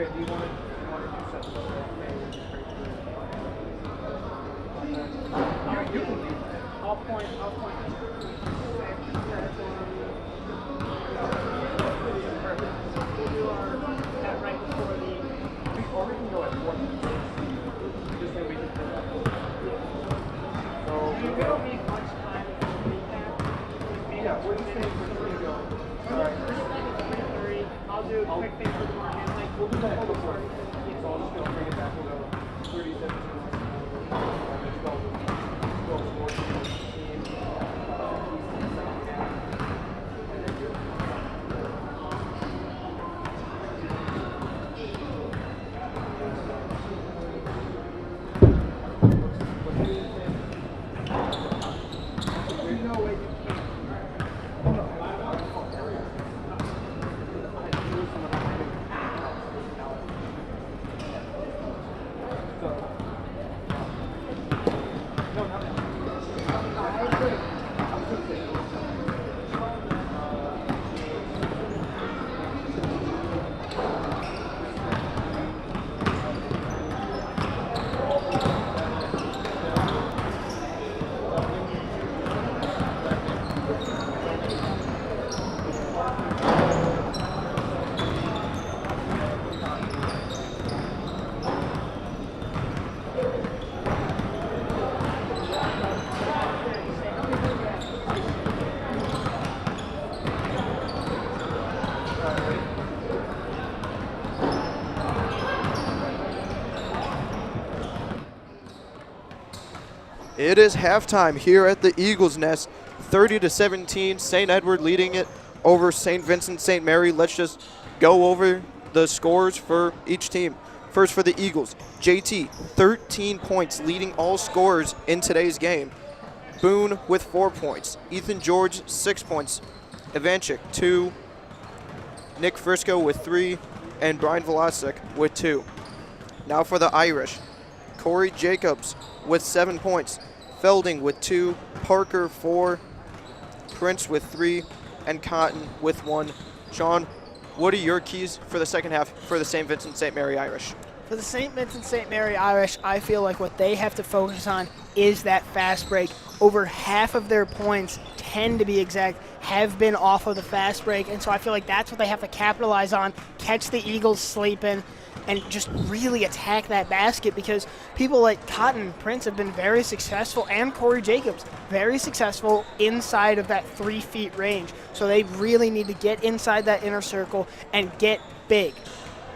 Okay, do you want to do something? Alright, you can leave. I'll point. Perfect. We'll do that right before or we can go at 4. Just so we can do that. So we don't need much time to recap. Yeah, what do you think we're going to go? Alright. I'll do a quick thing for tomorrow. We'll do that before. So I'll just go bring it back. We'll go 37. It is halftime here at the Eagles Nest. 30-17, St. Edward leading it over St. Vincent-St. Mary. Let's just go over the scores for each team. First for the Eagles, JT, 13 points, leading all scorers in today's game. Boone with 4 points. Ethan George, 6 points. Ivanchik, 2. Nick Frisco with 3. And Brian Velasic with 2. Now for the Irish, Corey Jacobs with 7 points. Felding with 2. Parker, 4. Prince with 3. And Cotton with 1. Sean, what are your keys for the second half for the St. Vincent-St. Mary Irish? For the St. Vincent-St. Mary Irish, I feel like what they have to focus on is that fast break. Over half of their points, 10 to be exact, have been off of the fast break. And so I feel like that's what they have to capitalize on, catch the Eagles sleeping, and just really attack that basket, because people like Cotton, Prince have been very successful, and Corey Jacobs, very successful inside of that 3 feet range. So they really need to get inside that inner circle and get big.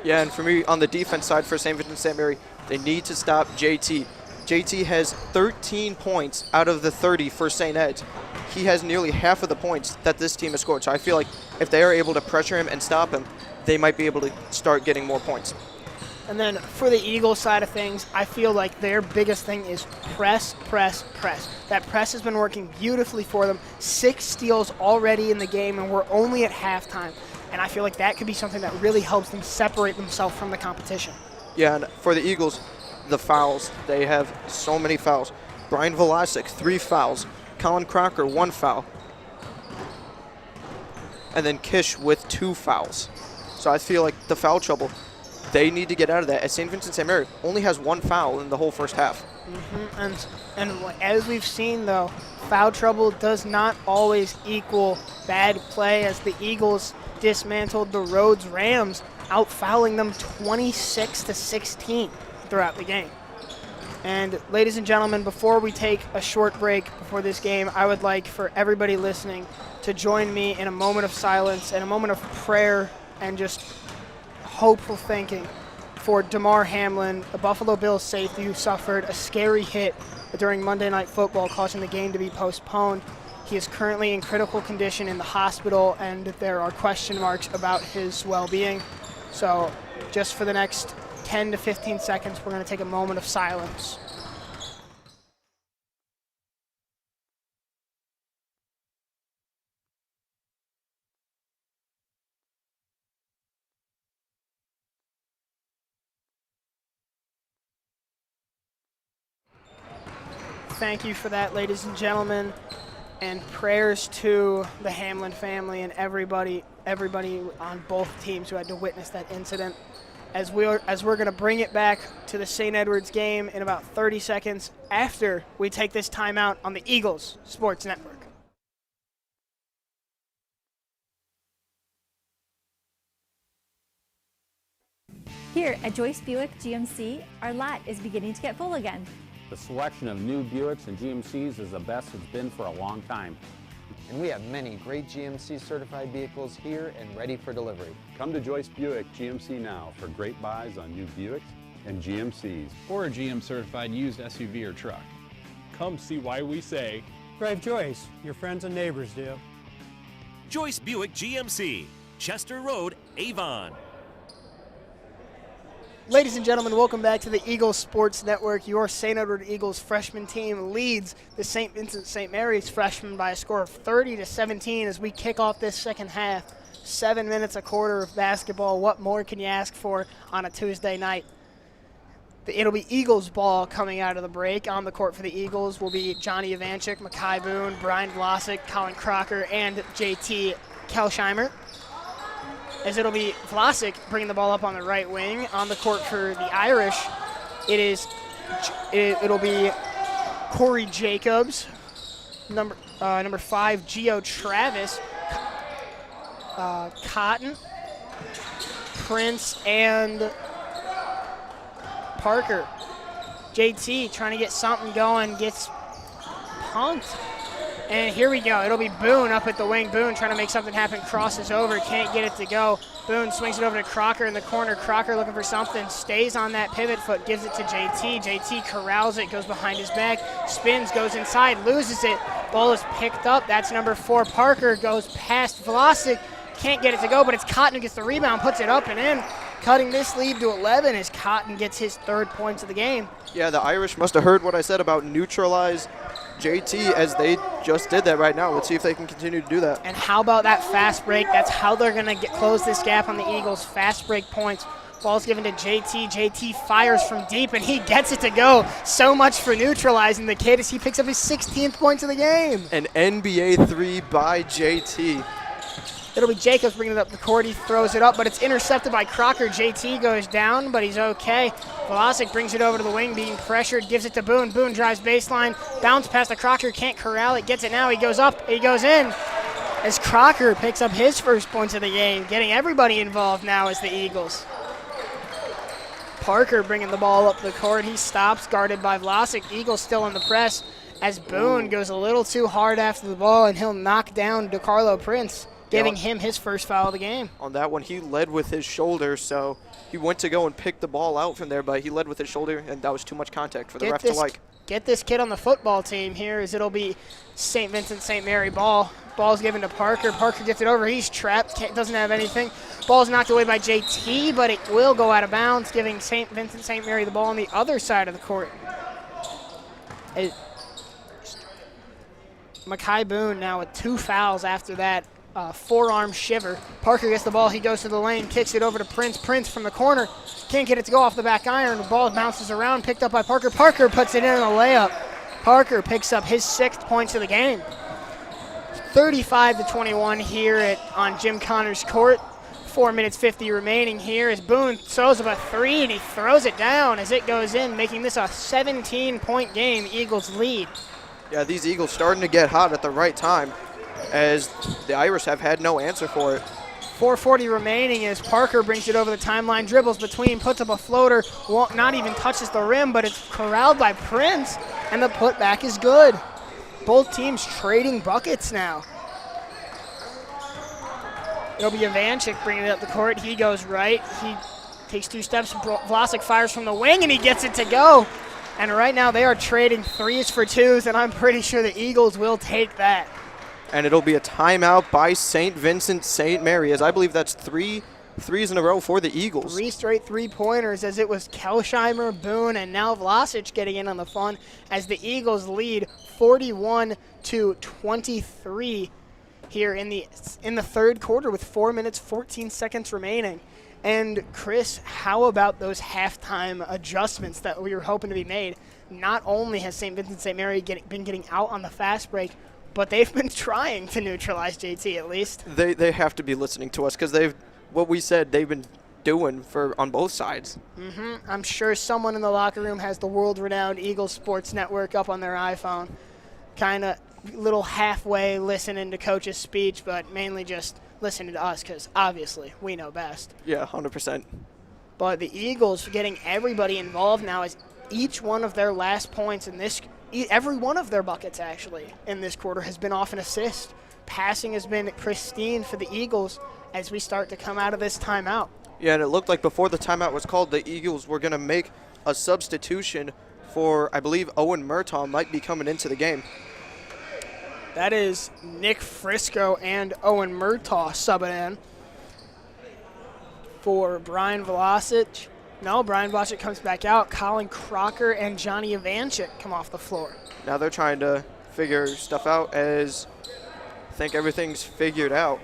Yeah, and for me, on the defense side for St. Vincent-St. Mary, they need to stop JT. JT has 13 points out of the 30 for St. Ed's. He has nearly half of the points that this team has scored. So I feel like if they are able to pressure him and stop him, they might be able to start getting more points. And then for the Eagles side of things, I feel like their biggest thing is press, press, press. That press has been working beautifully for them. 6 steals already in the game, and we're only at halftime. And I feel like that could be something that really helps them separate themselves from the competition. Yeah, and for the Eagles, the fouls, they have so many fouls. Brian Velasic, 3 fouls. Colin Crocker, 1 foul. And then Kish with 2 fouls. So I feel like the foul trouble, they need to get out of that, as St. Vincent-St. Mary only has 1 foul in the whole first half. And as we've seen, though, foul trouble does not always equal bad play, as the Eagles dismantled the Rhodes Rams, out-fouling them 26-16 throughout the game. And ladies and gentlemen, before we take a short break before this game, I would like for everybody listening to join me in a moment of silence and a moment of prayer and just hopeful thinking for DeMar Hamlin, a Buffalo Bills safety who suffered a scary hit during Monday Night Football, causing the game to be postponed. He is currently in critical condition in the hospital, and there are question marks about his well-being. So just for the next 10 to 15 seconds, we're going to take a moment of silence. Thank you for that, ladies and gentlemen, and prayers to the Hamlin family and everybody on both teams who had to witness that incident. as we're going to bring it back to the St. Edward's game in about 30 seconds after we take this timeout on the Eagles Sports Network. Here at Joyce Buick GMC, our lot is beginning to get full again. The selection of new Buicks and GMCs is the best it's been for a long time. And we have many great GMC certified vehicles here and ready for delivery. Come to Joyce Buick GMC now for great buys on new Buicks and GMCs. Or a GM certified used SUV or truck. Come see why we say, Drive Joyce, your friends and neighbors do. Joyce Buick GMC, Chester Road, Avon. Ladies and gentlemen, welcome back to the Eagles Sports Network. Your St. Edward Eagles freshman team leads the St. Vincent-St. Mary's freshmen by a score of 30-17 as we kick off this second half. 7 minutes a quarter of basketball. What more can you ask for on a Tuesday night? It'll be Eagles ball coming out of the break. On the court for the Eagles will be Johnny Ivanchik, Makai Boone, Brian Vlasic, Colin Crocker, and JT Kelsheimer. As it'll be Vlasic bringing the ball up on the right wing. On the court for the Irish, it'll be Corey Jacobs, number 5, Gio Travis, Cotton, Prince, and Parker. JT trying to get something going, gets punked. And here we go. It'll be Boone up at the wing. Boone trying to make something happen, crosses over, can't get it to go. Boone swings it over to Crocker in the corner. Crocker looking for something, stays on that pivot foot, gives it to JT. JT corrals it, goes behind his back, spins, goes inside, loses it. Ball is picked up. That's number 4. Parker goes past Vlasic, can't get it to go, but it's Cotton who gets the rebound, puts it up and in. Cutting this lead to 11 as Cotton gets his 3rd points of the game. Yeah, the Irish must have heard what I said about neutralize JT as they just did that right now. Let's see if they can continue to do that. And how about that fast break? That's how they're going to close this gap on the Eagles. Fast break points. Ball's given to JT. JT fires from deep, and he gets it to go. So much for neutralizing the kid as he picks up his 16th points of the game. An NBA 3 by JT. It'll be Jacobs bringing it up the court. He throws it up, but it's intercepted by Crocker. JT goes down, but he's okay. Vlasic brings it over to the wing, being pressured, gives it to Boone. Boone drives baseline, bounce past the Crocker, can't corral it, gets it now. He goes up, he goes in. As Crocker picks up his 1st points of the game, getting everybody involved now as the Eagles. Parker bringing the ball up the court. He stops, guarded by Vlasic. Eagles still in the press as Boone goes a little too hard after the ball, and he'll knock down DeCarlo Prince, giving him his 1st foul of the game. On that one, he led with his shoulder, so he went to go and pick the ball out from there, but he led with his shoulder, and that was too much contact for the ref to like. Get this kid on the football team here as it'll be St. Vincent-St. Mary ball. Ball's given to Parker. Parker gets it over. He's trapped. Doesn't have anything. Ball's knocked away by JT, but it will go out of bounds, giving St. Vincent-St. Mary the ball on the other side of the court. Makai Boone now with 2 fouls after that. Forearm shiver. Parker gets the ball. He goes to the lane, kicks it over to Prince. Prince from the corner. Can't get it to go off the back iron. The ball bounces around, picked up by Parker. Parker puts it in a layup. Parker picks up his 6th points of the game. 35-21 here on Jim Connor's court. 4 minutes 50 remaining here as Boone throws up a 3, and he throws it down as it goes in, making this a 17-point game. Eagles lead. Yeah, these Eagles starting to get hot at the right time, as the Irish have had no answer for it. 4:40 remaining as Parker brings it over the timeline, dribbles between, puts up a floater, not even touches the rim, but it's corralled by Prince, and the putback is good. Both teams trading buckets now. It'll be Ivanchik bringing it up the court. He goes right. He takes 2 steps. Vlasic fires from the wing, and he gets it to go. And right now they are trading 3s for 2s, and I'm pretty sure the Eagles will take that. And it'll be a timeout by St. Vincent-St. Mary, as I believe that's 3 threes in a row for the Eagles. 3 straight 3-pointers as it was Kelsheimer, Boone, and now Vlasic getting in on the fun as the Eagles lead 41-23 here in the 3rd quarter with 4 minutes, 14 seconds remaining. And Chris, how about those halftime adjustments that we were hoping to be made? Not only has St. Vincent-St. Mary been getting out on the fast break, but they've been trying to neutralize JT at least. They have to be listening to us because what we said, they've been doing on both sides. I'm sure someone in the locker room has the world-renowned Eagles Sports Network up on their iPhone, kind of little halfway listening to Coach's speech, but mainly just listening to us because obviously we know best. Yeah, 100%. But the Eagles getting everybody involved now as each one of their last points in this, every one of their buckets actually in this quarter has been off an assist. Passing has been pristine for the Eagles as we start to come out of this timeout. Yeah, and it looked like before the timeout was called, the Eagles were going to make a substitution for, I believe, Owen Murtaugh might be coming into the game. That is Nick Frisco and Owen Murtaugh subbing in for Brian Vlasic. No, Brian Vlasic comes back out. Colin Crocker and Johnny Ivanchik come off the floor. Now they're trying to figure stuff out as I think everything's figured out.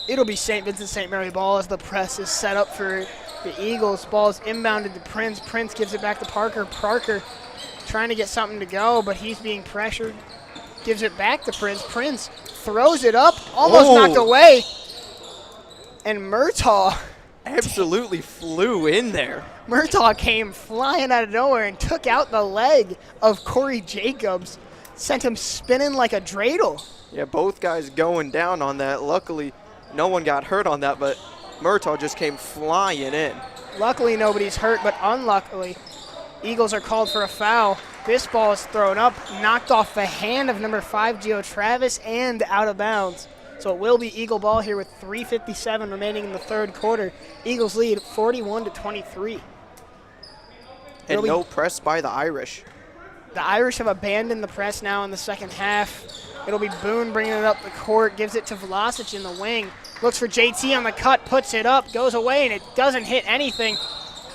It'll be St. Vincent-St. Mary ball as the press is set up for the Eagles. Ball is inbounded to Prince. Prince gives it back to Parker. Parker trying to get something to go, but he's being pressured. Gives it back to Prince. Prince throws it up, almost knocked away. And Murtaugh absolutely flew in there. Murtaugh came flying out of nowhere and took out the leg of Corey Jacobs. Sent him spinning like a dreidel. Yeah, both guys going down on that. Luckily, no one got hurt on that, but Murtaugh just came flying in. Luckily, nobody's hurt, but unluckily, Eagles are called for a foul. This ball is thrown up, knocked off the hand of number 5, Gio Travis, and out of bounds. So it will be Eagle ball here with 3:57 remaining in the third quarter. Eagles lead 41-23. And no press by the Irish. The Irish have abandoned the press now in the second half. It'll be Boone bringing it up the court, gives it to Vlasic in the wing. Looks for JT on the cut, puts it up, goes away, and it doesn't hit anything.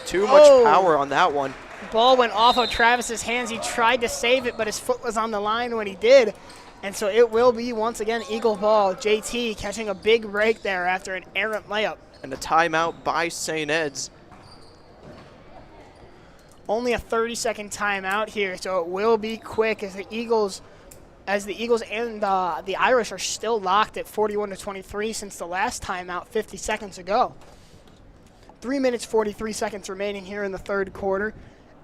Too much power on that one. Ball went off of Travis's hands. He tried to save it, but his foot was on the line when he did. And so it will be, once again, Eagle ball. JT catching a big break there after an errant layup. And a timeout by St. Ed's. Only a 30-second timeout here, so it will be quick as the Eagles and the Irish are still locked at 41-23 since the last timeout 50 seconds ago. 3 minutes, 43 seconds remaining here in the third quarter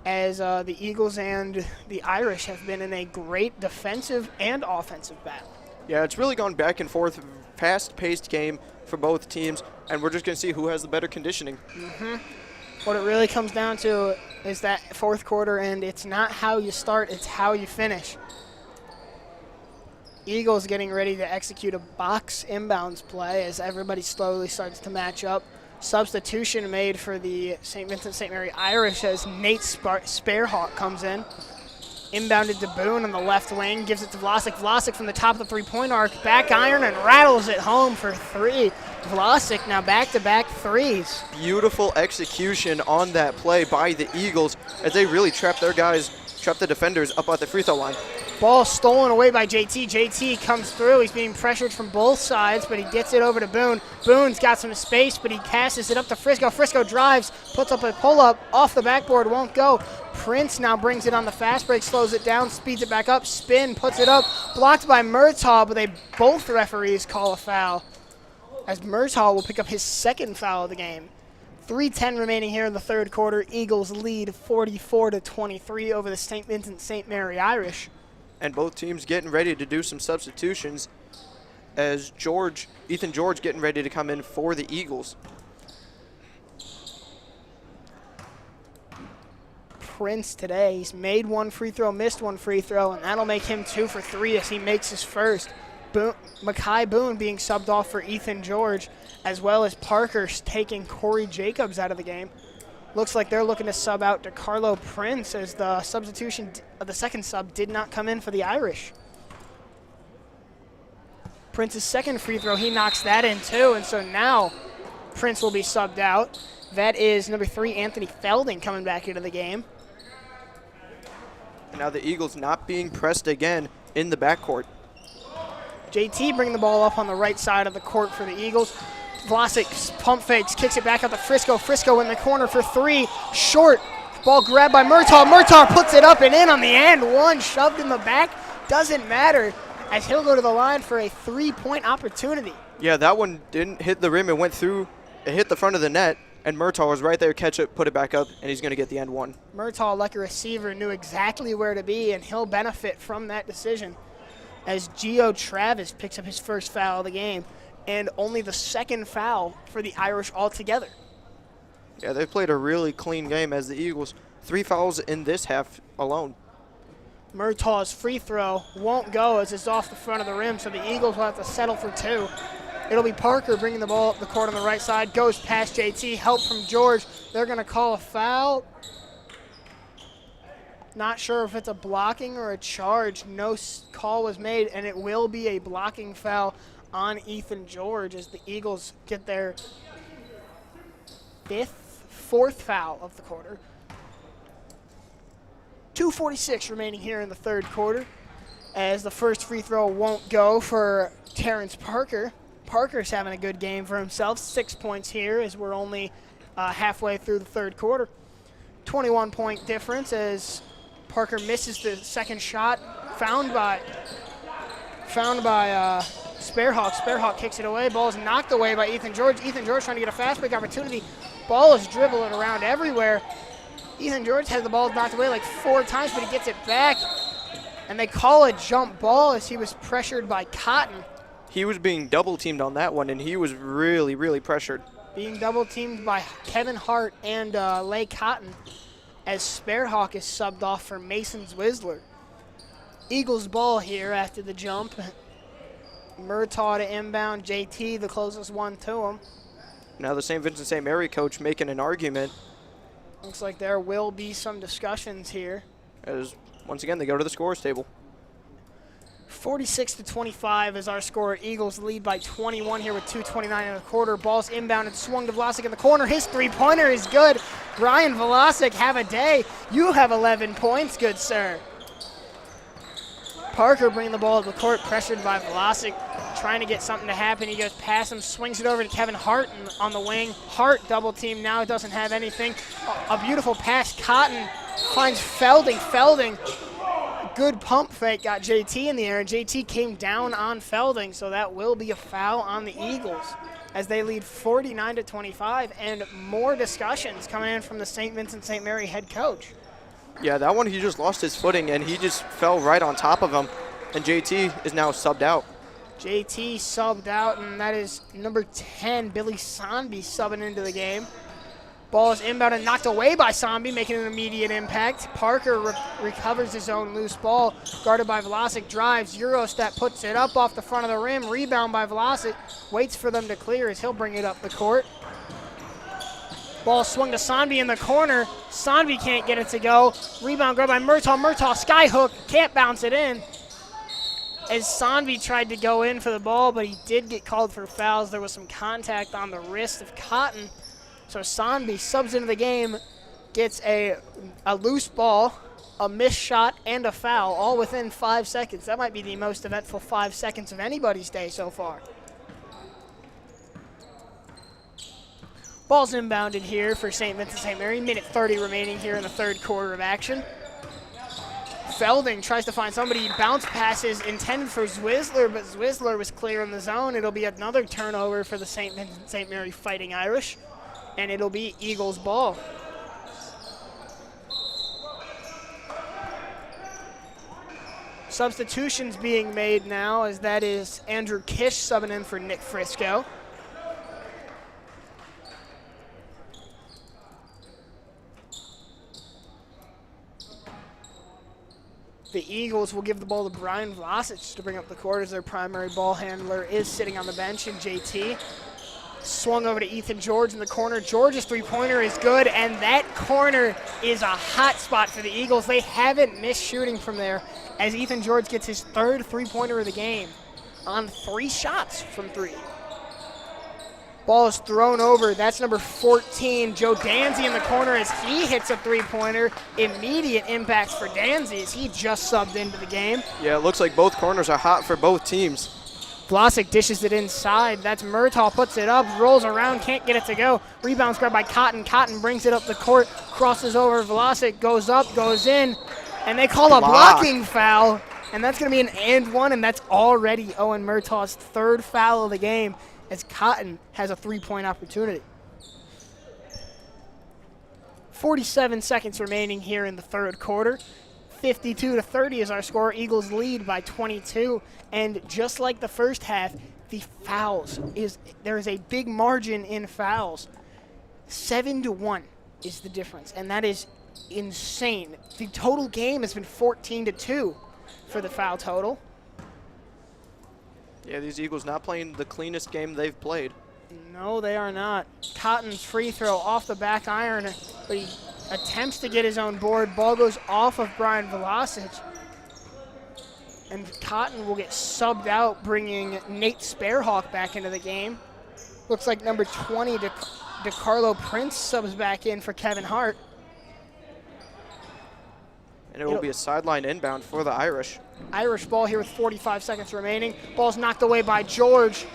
as the Eagles and the Irish have been in a great defensive and offensive battle. Yeah, it's really gone back and forth, fast-paced game for both teams, and we're just going to see who has the better conditioning. What it really comes down to is that fourth quarter, and it's not how you start, it's how you finish. Eagles getting ready to execute a box inbounds play as everybody slowly starts to match up. Substitution made for the St. Vincent-St. Mary Irish as Nate Sparehawk comes in. Inbounded to Boone on the left wing, gives it to Vlasic. Vlasic from the top of the three-point arc, back iron and rattles it home for three. Vlasic now back-to-back threes. Beautiful execution on that play by the Eagles as they really trapped the defenders up at the free throw line. Ball stolen away by JT. JT comes through. He's being pressured from both sides, but he gets it over to Boone. Boone's got some space, but he passes it up to Frisco. Frisco drives, puts up a pull-up, off the backboard, won't go. Prince now brings it on the fast break, slows it down, speeds it back up, spin, puts it up. Blocked by Murtaugh, but both referees call a foul as Murtaugh will pick up his second foul of the game. 3:10 remaining here in the third quarter. Eagles lead 44-23 over the St. Vincent-St. Mary Irish. And both teams getting ready to do some substitutions as Ethan George getting ready to come in for the Eagles. Prince today, he's made one free throw, missed one free throw, and that'll make him 2 for 3 as he makes his first. Makai Boone being subbed off for Ethan George, as well as Parker taking Corey Jacobs out of the game. Looks like they're looking to sub out to Carlo Prince as the substitution, the second sub, did not come in for the Irish. Prince's second free throw, he knocks that in too, and so now Prince will be subbed out. That is number 3, Anthony Felding, coming back into the game. And now the Eagles not being pressed again in the backcourt. JT bringing the ball up on the right side of the court for the Eagles. Vlasic pump fakes, kicks it back out to Frisco. Frisco in the corner for 3, short. Ball grabbed by Murtaugh. Murtaugh puts it up and in on the and one, shoved in the back. Doesn't matter as he'll go to the line for a 3-point opportunity. Yeah, that one didn't hit the rim. It went through. It hit the front of the net, and Murtaugh was right there, catch it, put it back up, and he's going to get the end one. Murtaugh, like a receiver, knew exactly where to be, and he'll benefit from that decision as Gio Travis picks up his first foul of the game and only the second foul for the Irish altogether. Yeah, they played a really clean game as the Eagles. 3 fouls in this half alone. Murtaugh's free throw won't go as it's off the front of the rim, so the Eagles will have to settle for 2. It'll be Parker bringing the ball up the court on the right side, goes past JT, help from George. They're going to call a foul. Not sure if it's a blocking or a charge. No call was made, and it will be a blocking foul on Ethan George as the Eagles get their 4th foul of the quarter. 2:46 remaining here in the third quarter as the first free throw won't go for Terrence Parker. Parker's having a good game for himself. 6 points here as we're only halfway through the third quarter. 21-point difference as Parker misses the second shot. Found by Sparehawk. Sparehawk kicks it away. Ball is knocked away by Ethan George. Ethan George trying to get a fast break opportunity. Ball is dribbling around everywhere. Ethan George has the ball knocked away like 4 times, but he gets it back. And they call a jump ball as he was pressured by Cotton. He was being double-teamed on that one, and he was really, really pressured. Being double-teamed by Kevin Hart and Lay Cotton as Sparehawk is subbed off for Mason Zwizzler. Eagles ball here after the jump. Murtaugh to inbound. JT, the closest one to him. Now the St. Vincent-St. Mary coach making an argument. Looks like there will be some discussions here. As once again, they go to the scorer's table. 46-25 is our score. Eagles lead by 21 here with 2:29 in the quarter. Ball's inbound and swung to Vlasic in the corner. His three-pointer is good. Ryan Vlasic, have a day. You have 11 points, good sir. Parker bringing the ball to the court, pressured by Vlasic, trying to get something to happen. He goes past him, swings it over to Kevin Hart on the wing. Hart double team now, doesn't have anything. A beautiful pass. Cotton finds Felding. Felding, good pump fake, got JT in the air, and JT came down on Felding, so that will be a foul on the Eagles as they lead 49-25, and more discussions coming in from the St. Vincent-St. Mary head coach. Yeah, that one he just lost his footing, and he just fell right on top of him, and JT is now subbed out. JT subbed out, and that is number 10, Billy Sonby, subbing into the game. Ball is inbound and knocked away by Sonby, making an immediate impact. Parker recovers his own loose ball, guarded by Vlasic, drives, Eurostep, puts it up off the front of the rim, rebound by Vlasic, waits for them to clear as he'll bring it up the court. Ball swung to Sonby in the corner. Sonby can't get it to go. Rebound grabbed by Murtaugh. Murtaugh skyhook, can't bounce it in. As Sonby tried to go in for the ball, but he did get called for fouls. There was some contact on the wrist of Cotton. So Sonby subs into the game, gets a loose ball, a missed shot, and a foul, all within 5 seconds. That might be the most eventful 5 seconds of anybody's day so far. Ball's inbounded here for St. Vincent-St. Mary. Minute 30 remaining here in the third quarter of action. Felding tries to find somebody. Bounce passes intended for Zwizzler, but Zwizzler was clear in the zone. It'll be another turnover for the St. Vincent-St. Mary Fighting Irish, and it'll be Eagles ball. Substitutions being made now, as that is Andrew Kish subbing in for Nick Frisco. The Eagles will give the ball to Brian Vlasic to bring up the court as their primary ball handler is sitting on the bench in JT. Swung over to Ethan George in the corner. George's three-pointer is good, and that corner is a hot spot for the Eagles. They haven't missed shooting from there as Ethan George gets his third three-pointer of the game on 3 shots from 3. Ball is thrown over. That's number 14, Joe Danzy in the corner as he hits a three-pointer. Immediate impacts for Danzy as he just subbed into the game. Yeah, it looks like both corners are hot for both teams. Vlasic dishes it inside. That's Murtaugh, puts it up, rolls around, can't get it to go. Rebounds grabbed by Cotton. Cotton brings it up the court, crosses over Vlasic, goes up, goes in, and they call a blocking foul And that's going to be an and one, and that's already Owen Murtaugh's third foul of the game as Cotton has a three-point opportunity. 47 seconds remaining here in the third quarter. 52-30 is our score. Eagles lead by 22. And just like the first half, the fouls there is a big margin in fouls. 7-1 is the difference, and that is insane. The total game has been 14-2 for the foul total. Yeah, these Eagles not playing the cleanest game they've played. No, they are not. Cotton's free throw off the back iron, but he attempts to get his own board. Ball goes off of Brian Velocic. And Cotton will get subbed out, bringing Nate Sparehawk back into the game. Looks like number 20, DeCarlo Prince, subs back in for Kevin Hart. And it will be a sideline inbound for the Irish. Irish ball here with 45 seconds remaining. Ball's knocked away by George.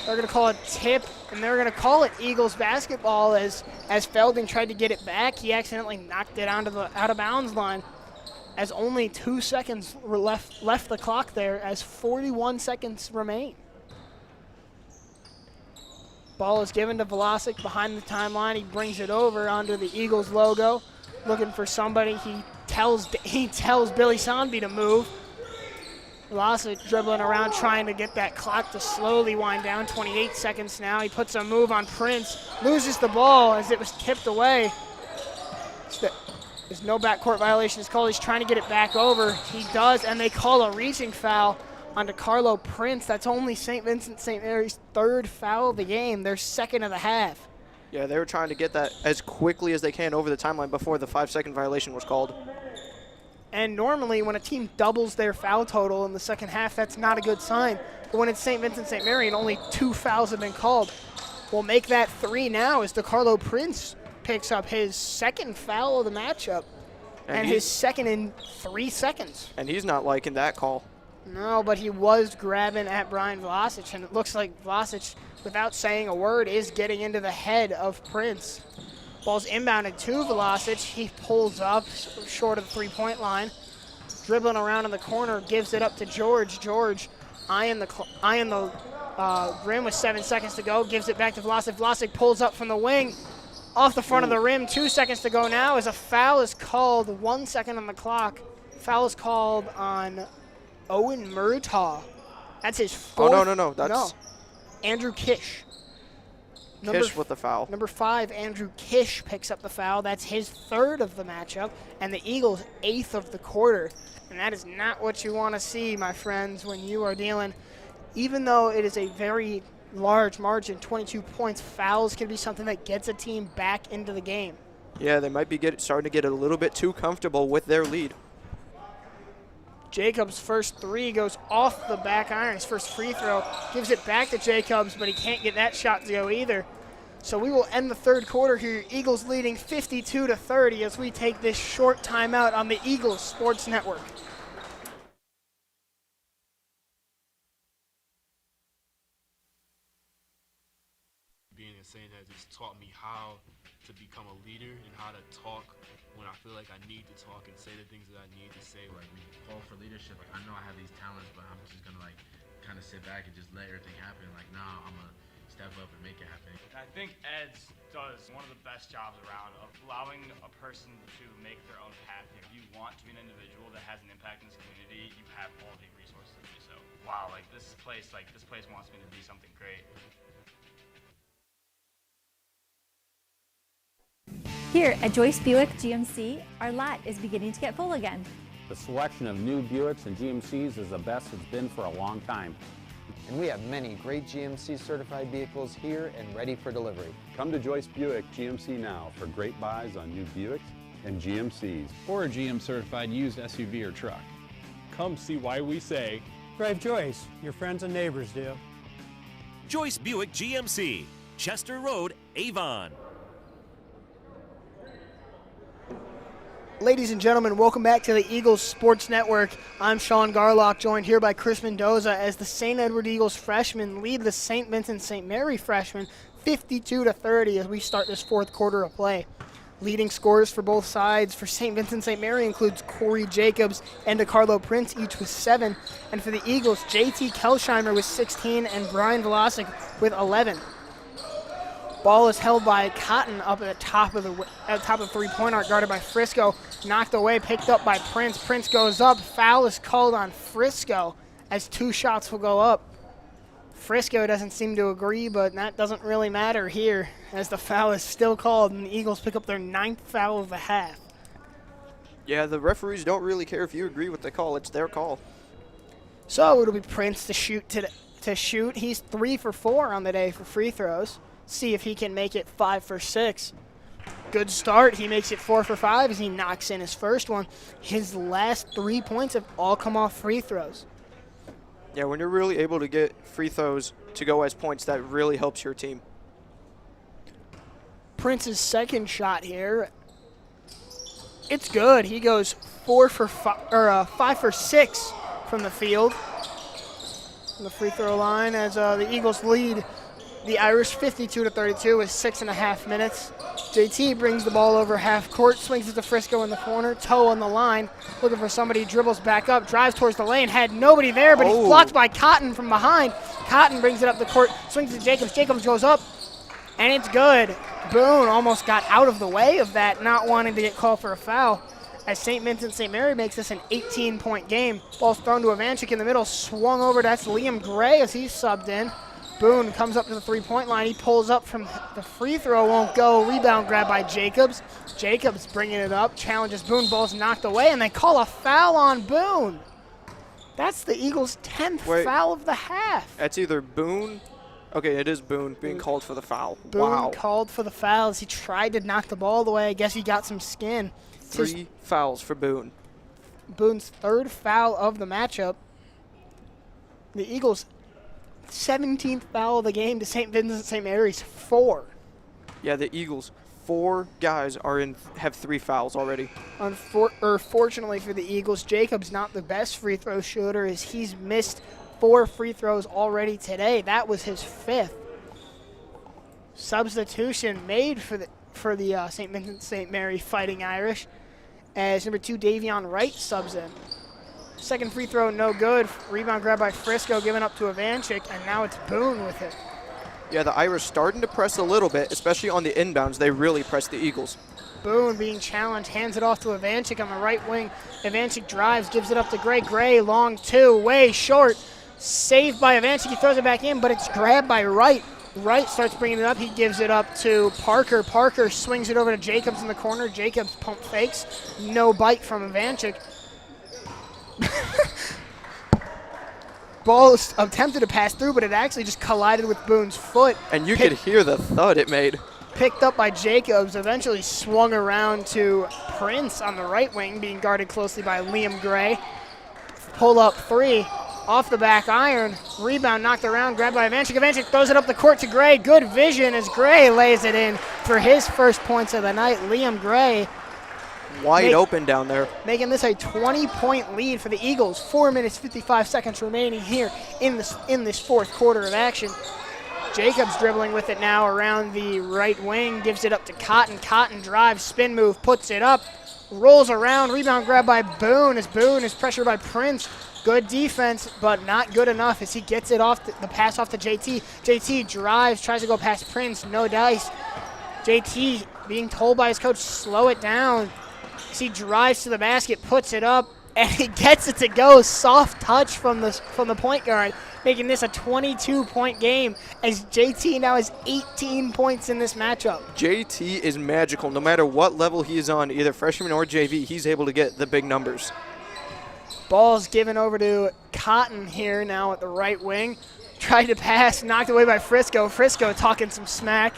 They're going to call it tip, and they're going to call it Eagles basketball as Felding tried to get it back. He accidentally knocked it onto the out-of-bounds line as only 2 seconds were left the clock there as 41 seconds remain. Ball is given to Velocic behind the timeline. He brings it over onto the Eagles logo, looking for somebody. He tells Billy Sonby to move. Velocic dribbling around trying to get that clock to slowly wind down. 28 seconds now. He puts a move on Prince, loses the ball as it was tipped away. There's no backcourt violation. It's called. He's trying to get it back over. He does, and they call a reaching foul on DeCarlo Prince. That's only St. Vincent-St. Mary's third foul of the game, their second of the half. Yeah, they were trying to get that as quickly as they can over the timeline before the 5-second violation was called. And normally when a team doubles their foul total in the second half, that's not a good sign. But when it's St. Vincent-St. Mary and only 2 fouls have been called, we'll make that 3 now as DeCarlo Prince picks up his second foul of the matchup and his second in 3 seconds. And he's not liking that call. No, but he was grabbing at Brian Velocic, and it looks like Velocic, without saying a word, is getting into the head of Prince. Ball's inbounded to Velocic. He pulls up short of the three-point line. Dribbling around in the corner, gives it up to George. George eyeing the rim with 7 seconds to go, gives it back to Velocic. Velocic pulls up from the wing. Off the front of the rim, 2 seconds to go now as a foul is called, 1 second on the clock. Foul is called on Owen Murtaugh. That's his fourth. Oh, no. That's Andrew Kish. Kish with the foul. Number 5, Andrew Kish picks up the foul. That's his third of the matchup, and the Eagles' 8th of the quarter. And that is not what you want to see, my friends, when you are dealing. Even though it is a very large margin, 22 points, fouls can be something that gets a team back into the game. Yeah, they might be starting to get a little bit too comfortable with their lead. Jacobs' first 3 goes off the back iron. His first free throw gives it back to Jacobs, but he can't get that shot to go either. So we will end the third quarter here. Eagles leading 52-30 as we take this short timeout on the Eagles Sports Network. Being insane has just taught me how to become a leader and how to talk when I feel like I need to talk and say the things that I need to say. Like, when you call for leadership, like, I know I have these talents, but I'm just gonna like kind of sit back and just let everything happen. Like, nah, I'm gonna step up and make it happen. I think Eds does one of the best jobs around of allowing a person to make their own path. If you want to be an individual that has an impact in this community, you have all the resources to do so. Wow, this place wants me to be something great. Here at Joyce Buick GMC, our lot is beginning to get full again. The selection of new Buicks and GMCs is the best it's been for a long time. And we have many great GMC certified vehicles here and ready for delivery. Come to Joyce Buick GMC now for great buys on new Buicks and GMCs. Or a GM certified used SUV or truck. Come see why we say, drive Joyce, your friends and neighbors do. Joyce Buick GMC, Chester Road, Avon. Ladies and gentlemen, welcome back to the Eagles Sports Network. I'm Sean Garlock, joined here by Chris Mendoza as the St. Edward Eagles freshmen lead the St. Vincent-St. Mary freshmen 52-30 as we start this fourth quarter of play. Leading scorers for both sides for St. Vincent-St. Mary includes Corey Jacobs and DeCarlo Prince, each with 7. And for the Eagles, JT Kelsheimer with 16 and Brian Velasic with 11. Ball is held by Cotton up at the top of the three-point arc, guarded by Frisco. Knocked away, picked up by Prince. Prince goes up. Foul is called on Frisco as 2 shots will go up. Frisco doesn't seem to agree, but that doesn't really matter here as the foul is still called and the Eagles pick up their 9th foul of the half. Yeah, the referees don't really care if you agree with the call. It's their call. So it'll be Prince to shoot. He's 3 for 4 on the day for free throws. See if he can make it 5 for 6. Good start. He makes it 4 for 5 as he knocks in his first one. His last 3 points have all come off free throws. Yeah, when you're really able to get free throws to go as points, that really helps your team. Prince's second shot here. It's good. He goes 5 for 6 from the field. From the free throw line as the Eagles lead the Irish 52-32 with 6.5 minutes. JT brings the ball over half court, swings it to Frisco in the corner, toe on the line, looking for somebody, dribbles back up, drives towards the lane, had nobody there, but he's blocked by Cotton from behind. Cotton brings it up the court, swings to Jacobs. Jacobs goes up, and it's good. Boone almost got out of the way of that, not wanting to get called for a foul, as St. Vincent-St. Mary makes this an 18-point game. Ball's thrown to Ivanchik in the middle, swung over. That's Liam Gray as he's subbed in. Boone comes up to the three-point line. He pulls up from the free throw, won't go. Rebound grab by Jacobs. Jacobs bringing it up, challenges Boone. Ball's knocked away, and they call a foul on Boone. That's the Eagles' 10th foul of the half. That's either Boone. Okay, it is Boone being called for the foul. Boone called for the foul as he tried to knock the ball away. I guess he got some skin. 3 fouls for Boone. Boone's 3rd foul of the matchup. The Eagles' 17th foul of the game to St. Vincent-St. Mary's 4. Yeah, the Eagles, 4 guys have 3 fouls already. Fortunately for the Eagles, Jacobs not the best free throw shooter as he's missed 4 free throws already today. That was his 5th. Substitution made for the St. Vincent-St. Mary Fighting Irish as number 2 Davion Wright subs in. Second free throw, no good. Rebound grab by Frisco, given up to Ivanchik, and now it's Boone with it. Yeah, the Irish starting to press a little bit, especially on the inbounds. They really press the Eagles. Boone being challenged, hands it off to Ivanchik on the right wing. Ivanchik drives, gives it up to Gray. Gray, long 2, way short. Saved by Ivanchik, he throws it back in, but it's grabbed by Wright. Wright starts bringing it up. He gives it up to Parker. Parker swings it over to Jacobs in the corner. Jacobs pump fakes. No bite from Ivanchik. Ball attempted to pass through, but it actually just collided with Boone's foot. And you could hear the thud it made. Picked up by Jacobs, eventually swung around to Prince on the right wing, being guarded closely by Liam Gray. Pull up 3, off the back iron. Rebound knocked around, grabbed by Ivanchik. Ivanchik throws it up the court to Gray. Good vision as Gray lays it in for his first points of the night. Liam Gray wide open down there. Making this a 20-point lead for the Eagles. 4 minutes, 55 seconds remaining here in this fourth quarter of action. Jacobs dribbling with it now around the right wing. Gives it up to Cotton. Cotton drives, spin move, puts it up. Rolls around, rebound grab by Boone as Boone is pressured by Prince. Good defense, but not good enough as he gets it off, the pass off to JT. JT drives, tries to go past Prince, no dice. JT being told by his coach, slow it down. As he drives to the basket, puts it up, and he gets it to go. Soft touch from the point guard, making this a 22-point game as JT now has 18 points in this matchup. JT is magical. No matter what level he is on, either freshman or JV, he's able to get the big numbers. Ball's given over to Cotton here now at the right wing. Tried to pass, knocked away by Frisco. Frisco talking some smack.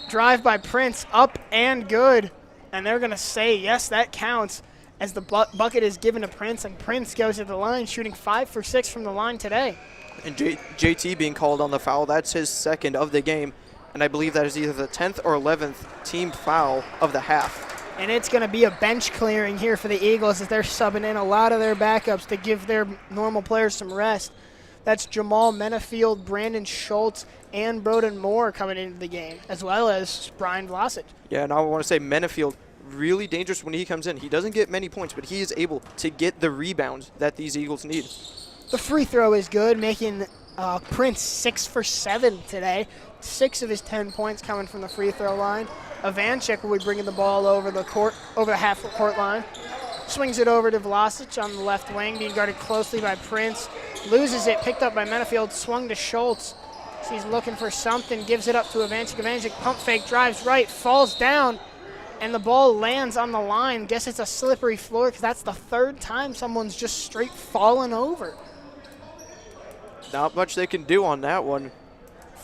Drive by Prince, up and good. And they're going to say, yes, that counts, as the bucket is given to Prince, and Prince goes to the line, shooting 5 for 6 from the line today. And JT being called on the foul, that's his 2nd of the game, and I believe that is either the 10th or 11th team foul of the half. And it's going to be a bench clearing here for the Eagles as they're subbing in a lot of their backups to give their normal players some rest. That's Jamal Menafield, Brandon Schultz, and Broden Moore coming into the game, as well as Brian Vlasic. Yeah, and I want to say Menafield, really dangerous when he comes in. He doesn't get many points, but he is able to get the rebounds that these Eagles need. The free throw is good, making Prince 6 for 7 today. 6 of his 10 points coming from the free throw line. Ivanchik will be bringing the ball over the half-court line. Swings it over to Vlasic on the left wing, being guarded closely by Prince. Loses it, picked up by Menafield, swung to Schultz. He's looking for something, gives it up to Ivanchik. Ivanchik pump fake, drives right, falls down, and the ball lands on the line. Guess it's a slippery floor because that's the third time someone's just straight fallen over. Not much they can do on that one.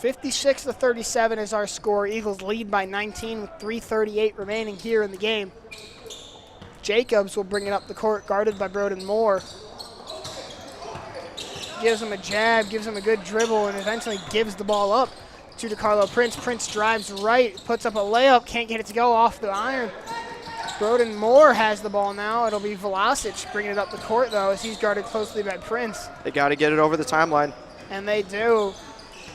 56-37 is our score. Eagles lead by 19 with 3:38 remaining here in the game. Jacobs will bring it up the court, guarded by Broden Moore. Gives him a jab, gives him a good dribble, and eventually gives the ball up to DeCarlo Prince. Prince drives right, puts up a layup, can't get it to go off the iron. Broden Moore has the ball now. It'll be Vlasic bringing it up the court, though, as he's guarded closely by Prince. They got to get it over the timeline. And they do.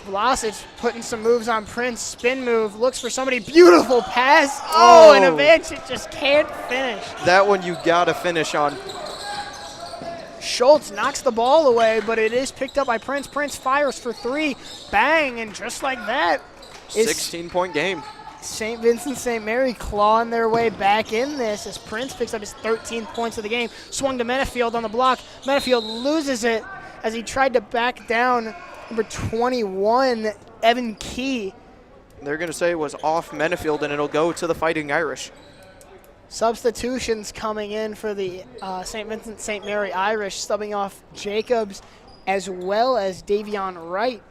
Vlasic putting some moves on Prince. Spin move, looks for somebody. Beautiful pass. Oh, and Ivanchik just can't finish. That one you got to finish on. Schultz knocks the ball away, but it is picked up by Prince. Prince fires for 3. Bang, and just like that. 16-point game. St. Vincent-St. Mary clawing their way back in this as Prince picks up his 13th points of the game. Swung to Menafield on the block. Menafield loses it as he tried to back down number 21, Evan Key. They're going to say it was off Menafield, and it'll go to the Fighting Irish. Substitutions coming in for the St. Vincent-St. Mary Irish, subbing off Jacobs as well as Davion Wright.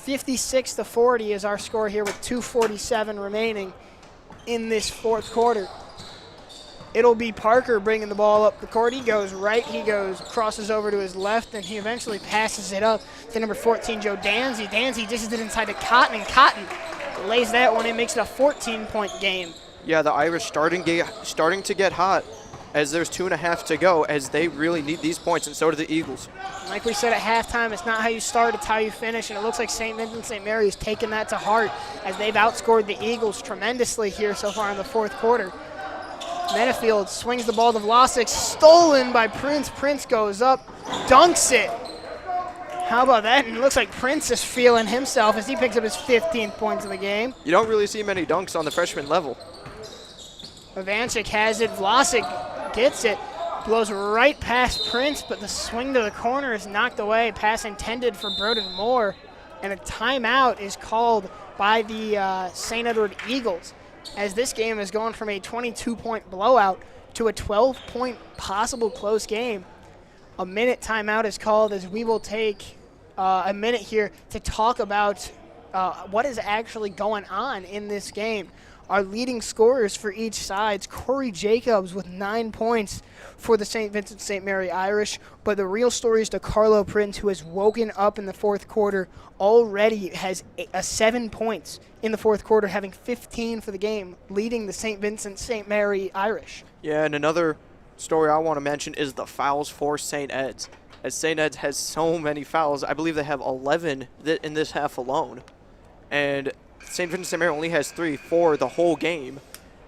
56-40 is our score here with 2:47 remaining in this fourth quarter. It'll be Parker bringing the ball up the court. He goes right, crosses over to his left, and he eventually passes it up to number 14, Joe Danzy. Danzy dishes it inside to Cotton, and Cotton lays that one in, makes it a 14-point game. Yeah, the Irish starting to get hot as there's 2.5 to go, as they really need these points, and so do the Eagles. Like we said at halftime, it's not how you start, it's how you finish, and it looks like St. Vincent-St. Mary has taken that to heart as they've outscored the Eagles tremendously here so far in the fourth quarter. Menafield swings the ball to Vlasic, stolen by Prince. Prince goes up, dunks it. How about that? And it looks like Prince is feeling himself as he picks up his 15th points of the game. You don't really see many dunks on the freshman level. Ivanchik has it. Vlasic gets it. Blows right past Prince, but the swing to the corner is knocked away. Pass intended for Broden Moore. And a timeout is called by the St. Edward Eagles, as this game is going from a 22-point blowout to a 12-point possible close game. A minute timeout is called as we will take a minute here to talk about what is actually going on in this game. Our leading scorers for each side, Corey Jacobs with 9 points for the St. Vincent-St. Mary Irish, but the real story is DeCarlo Prince, who has woken up in the fourth quarter, already has 7 points in the fourth quarter, having 15 for the game, leading the St. Vincent-St. Mary Irish. Yeah, and another story I want to mention is the fouls for St. Ed's, as St. Ed's has so many fouls. I believe they have 11 in this half alone, and St. Vincent-St. Mary only has 3 for the whole game,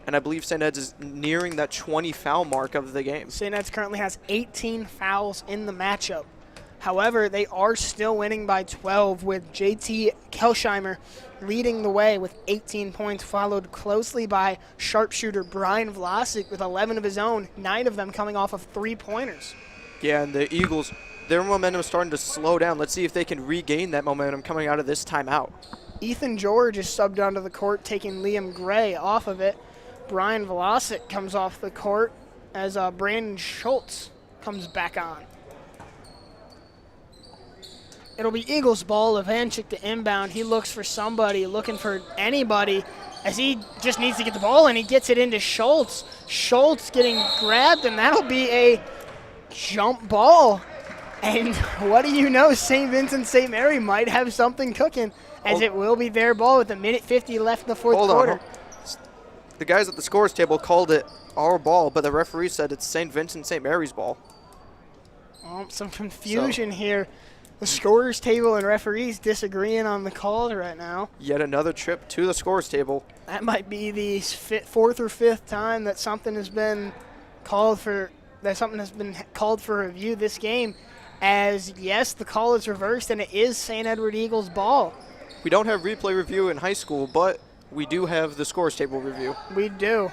and I believe St. Ed's is nearing that 20 foul mark of the game. St. Ed's currently has 18 fouls in the matchup. However, they are still winning by 12, with JT Kelsheimer leading the way with 18 points, followed closely by sharpshooter Brian Vlasic with 11 of his own, 9 of them coming off of three-pointers. Yeah, and the Eagles, their momentum is starting to slow down. Let's see if they can regain that momentum coming out of this timeout. Ethan George is subbed onto the court, taking Liam Gray off of it. Brian Vlasic comes off the court as Brandon Schultz comes back on. It'll be Eagles ball. Ivanchik to inbound. He looks for somebody, looking for anybody, as he just needs to get the ball, and he gets it into Schultz. Schultz getting grabbed, and that'll be a jump ball. And what do you know, St. Vincent-St. Mary might have something cooking, as it will be their ball with a minute 50 left in the fourth quarter. The guys at the scores table called it our ball, but the referee said it's St. Vincent-St. Mary's ball. Some confusion here. The scorers table and referees disagreeing on the calls right now. Yet another trip to the scorers table. That might be the fourth or fifth time that something has been called for review this game. As yes, the call is reversed and it is St. Edward Eagles ball. We don't have replay review in high school, but we do have the scorers table review. We do,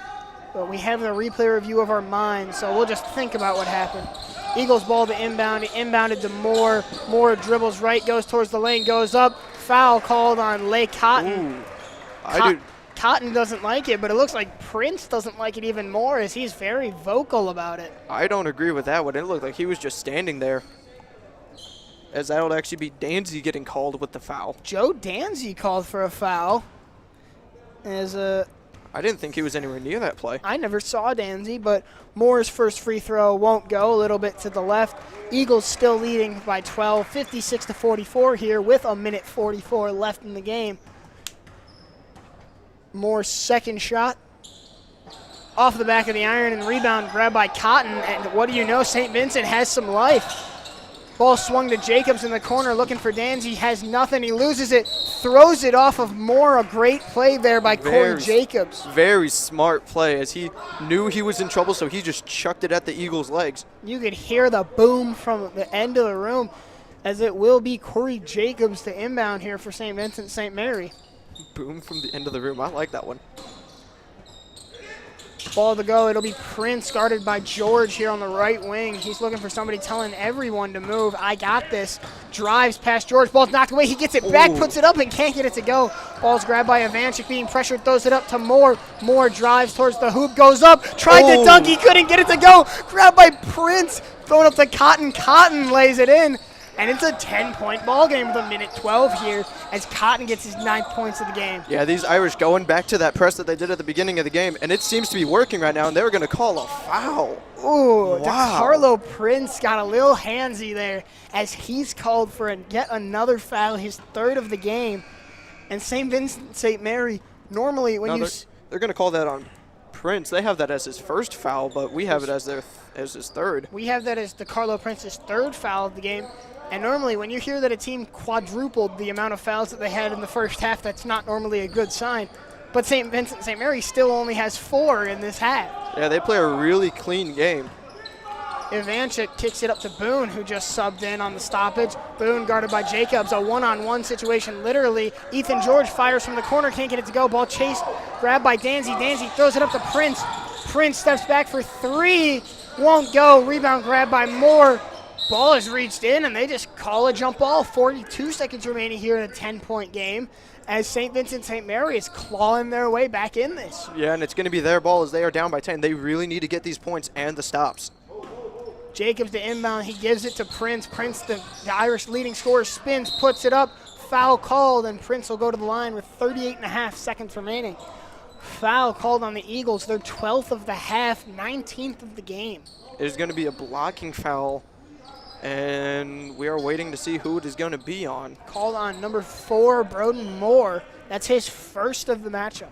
but we have the replay review of our minds, so we'll just think about what happened. Eagles ball to inbound. He inbounded to Moore. Moore dribbles right, goes towards the lane, goes up. Foul called on Lay Cotton. Cotton doesn't like it, but it looks like Prince doesn't like it even more as he's very vocal about it. I don't agree with that one. It looked like he was just standing there. As that would actually be Danzy getting called with the foul. Joe Danzy called for a foul. I didn't think he was anywhere near that play. I never saw Danzy, but Moore's first free throw won't go, a little bit to the left. Eagles still leading by 12, 56-44 here with a minute 44 left in the game. Moore's second shot off the back of the iron and rebound grabbed by Cotton. And what do you know, St. Vincent has some life. Ball swung to Jacobs in the corner looking for Danzy. Has nothing. He loses it. Throws it off of Moore. A great play there by Corey Jacobs. Very smart play as he knew he was in trouble, so he just chucked it at the Eagles' legs. You could hear the boom from the end of the room as it will be Corey Jacobs to inbound here for St. Vincent-St. Mary. Boom from the end of the room. I like that one. Ball to go. It'll be Prince guarded by George here on the right wing. He's looking for somebody telling everyone to move. I got this. Drives past George. Ball's knocked away. He gets it back, puts it up, and can't get it to go. Ball's grabbed by Ivanchik, being pressured, throws it up to Moore. Moore drives towards the hoop, goes up, tried to dunk. He couldn't get it to go. Grabbed by Prince. Thrown up to Cotton. Cotton lays it in. And it's a 10-point ball game with a minute 12 here as Cotton gets his 9th points of the game. Yeah, these Irish going back to that press that they did at the beginning of the game, and it seems to be working right now, and they're going to call a foul. Ooh, wow. DeCarlo Prince got a little handsy there as he's called for yet another foul, his 3rd of the game. And St. Vincent-St. Mary, normally when they're going to call that on Prince. They have that as his 1st foul, but we have it as his 3rd. We have that as DeCarlo Prince's 3rd foul of the game. And normally when you hear that a team quadrupled the amount of fouls that they had in the first half, that's not normally a good sign. But St. Vincent-St. Mary still only has 4 in this half. Yeah, they play a really clean game. Ivanchik kicks it up to Boone, who just subbed in on the stoppage. Boone guarded by Jacobs, a one-on-one situation literally. Ethan George fires from the corner, can't get it to go. Ball chased, grabbed by Danzy. Danzy throws it up to Prince. Prince steps back for 3, won't go. Rebound grabbed by Moore. Ball is reached in, and they just call a jump ball. 42 seconds remaining here in a 10-point game as St. Vincent-St. Mary is clawing their way back in this. Yeah, and it's going to be their ball as they are down by 10. They really need to get these points and the stops. Jacobs to inbound. He gives it to Prince. Prince, the Irish leading scorer, spins, puts it up. Foul called, and Prince will go to the line with 38.5 seconds remaining. Foul called on the Eagles. Their 12th of the half, 19th of the game. It is going to be a blocking foul, and we are waiting to see who it is going to be on. Called on number 4, Broden Moore. That's his 1st of the matchup.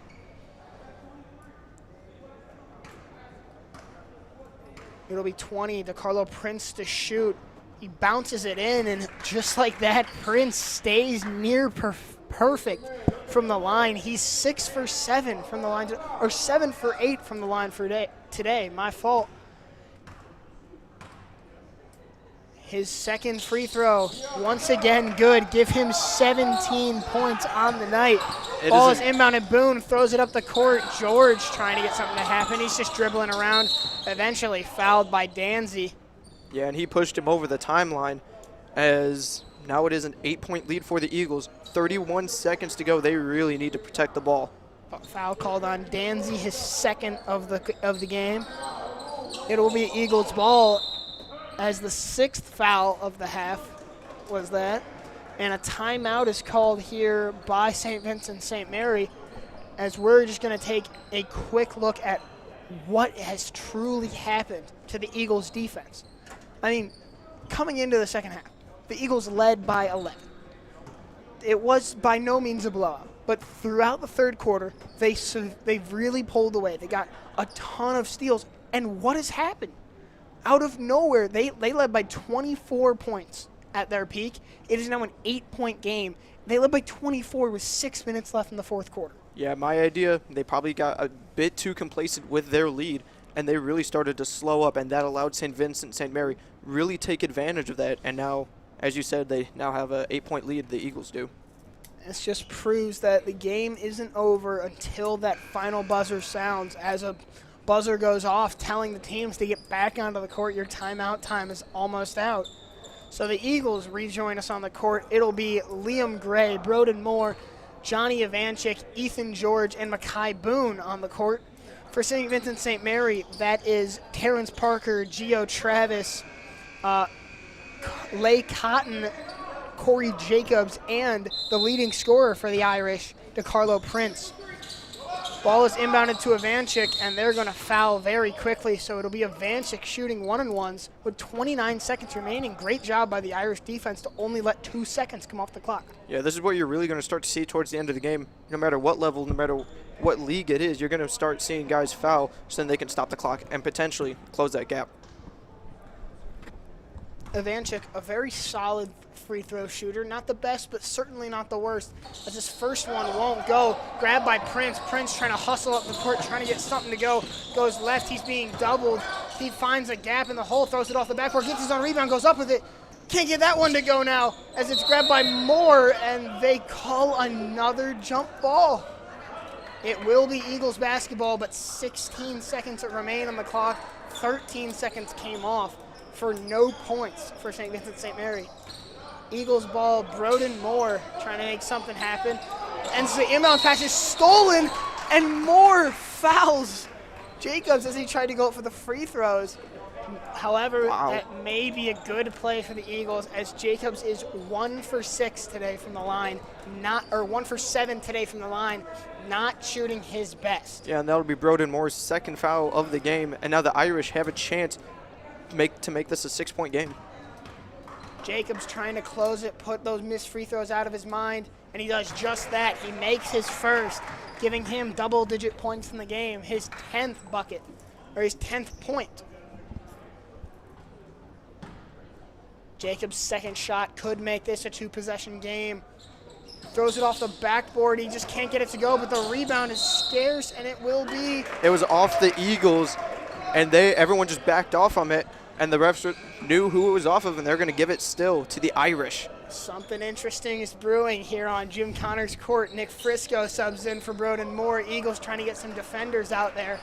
It'll be 20 to Carlo Prince to shoot. He bounces it in, and just like that, Prince stays near perfect from the line. He's 6 for 7 from the line, or 7 for 8 from the line for today. My fault. His 2nd free throw, once again good. Give him 17 points on the night. Ball is inbounded. Boone throws it up the court. George trying to get something to happen. He's just dribbling around. Eventually fouled by Danzy. Yeah, and he pushed him over the timeline as now it is an 8-point lead for the Eagles. 31 seconds to go. They really need to protect the ball. Foul called on Danzy, his 2nd of the game. It will be Eagles ball, as the 6th foul of the half was that. And a timeout is called here by St. Vincent-St. Mary, as we're just going to take a quick look at what has truly happened to the Eagles' defense. I mean, coming into the second half, the Eagles led by 11. It was by no means a blowout, but throughout the 3rd quarter, they really pulled away. They got a ton of steals. And what has happened? out of nowhere, they led by 24 points at their peak. It is now an 8-point game. They led by 24 with 6 minutes left in the fourth quarter. Yeah, my idea, they probably got a bit too complacent with their lead, and they really started to slow up, and that allowed St. Vincent-St. Mary really take advantage of that. And now, as you said, they now have an 8-point lead, the Eagles do. This just proves that the game isn't over until that final buzzer sounds. As a buzzer goes off, telling the teams to get back onto the court, your timeout time is almost out. So the Eagles rejoin us on the court. It'll be Liam Gray, Broden Moore, Johnny Ivanchik, Ethan George, and Makai Boone on the court. For St. Vincent-St. Mary, that is Terrence Parker, Gio Travis, Lay Cotton, Corey Jacobs, and the leading scorer for the Irish, DeCarlo Prince. Ball is inbounded to Ivanchik, and they're going to foul very quickly, so it'll be Ivanchik shooting 1-and-1s with 29 seconds remaining. Great job by the Irish defense to only let 2 seconds come off the clock. Yeah, this is what you're really going to start to see towards the end of the game. No matter what level, no matter what league it is, you're going to start seeing guys foul so then they can stop the clock and potentially close that gap. Ivanchik, a very solid free throw shooter. Not the best, but certainly not the worst. As his first one won't go. Grabbed by Prince. Prince trying to hustle up the court, trying to get something to go. Goes left. He's being doubled. He finds a gap in the hole, throws it off the backboard, gets his own rebound, goes up with it. Can't get that one to go now as it's grabbed by Moore, and they call another jump ball. It will be Eagles basketball, but 16 seconds remain on the clock. 13 seconds came off for no points for St. Vincent-St. Mary. Eagles ball, Broden Moore trying to make something happen. And so the inbound pass is stolen, and Moore fouls Jacobs as he tried to go up for the free throws. However, that may be a good play for the Eagles, as Jacobs is 1 for 6 today from the line, 1 for 7 today from the line, not shooting his best. Yeah, and that'll be Broden Moore's second foul of the game, and now the Irish have a chance to make this a 6-point game. Jacobs trying to close it, put those missed free throws out of his mind, and he does just that. He makes his first, giving him double-digit points in the game, his 10th bucket, or his 10th point. Jacobs' second shot could make this a 2-possession game. Throws it off the backboard. He just can't get it to go, but the rebound is scarce, and it will be. It was off the Eagles, and everyone just backed off from it, and the refs knew who it was off of, and they're going to give it still to the Irish. Something interesting is brewing here on Jim Connor's court. Nick Frisco subs in for Broden Moore. Eagles trying to get some defenders out there.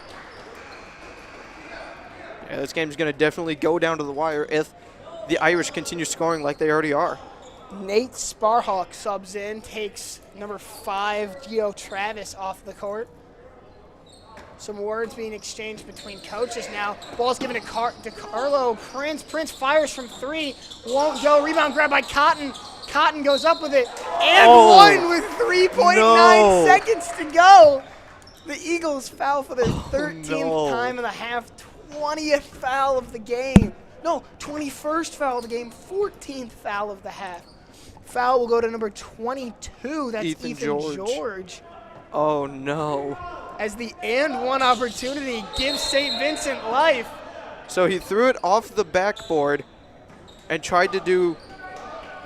Yeah, this game's going to definitely go down to the wire if the Irish continue scoring like they already are. Nate Sparhawk subs in, takes number 5, Gio Travis, off the court. Some words being exchanged between coaches now. Ball's given to Carlo Prince. Prince fires from 3, won't go. Rebound grabbed by Cotton. Cotton goes up with it, and one with 3.9 seconds to go. The Eagles foul for their 13th time of the half, 20th foul of the game. No, 21st foul of the game, 14th foul of the half. Foul will go to number 22. That's Ethan George. Oh, no. As the and one opportunity gives St. Vincent life. So he threw it off the backboard and tried to do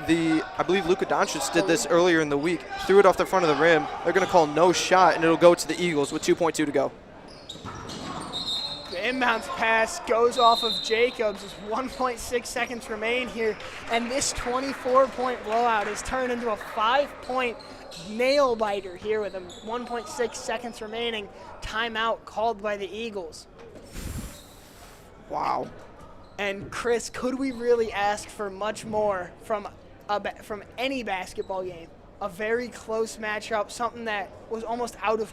I believe Luka Doncic did this earlier in the week, threw it off the front of the rim. They're going to call no shot, and it'll go to the Eagles with 2.2 to go. The inbounds pass goes off of Jacobs. 1.6 seconds remain here, and this 24-point blowout is turned into a 5-point nail biter here with 1.6 seconds remaining. Timeout called by the Eagles. Wow. And Chris, could we really ask for much more from any basketball game? A very close matchup, something that was almost out of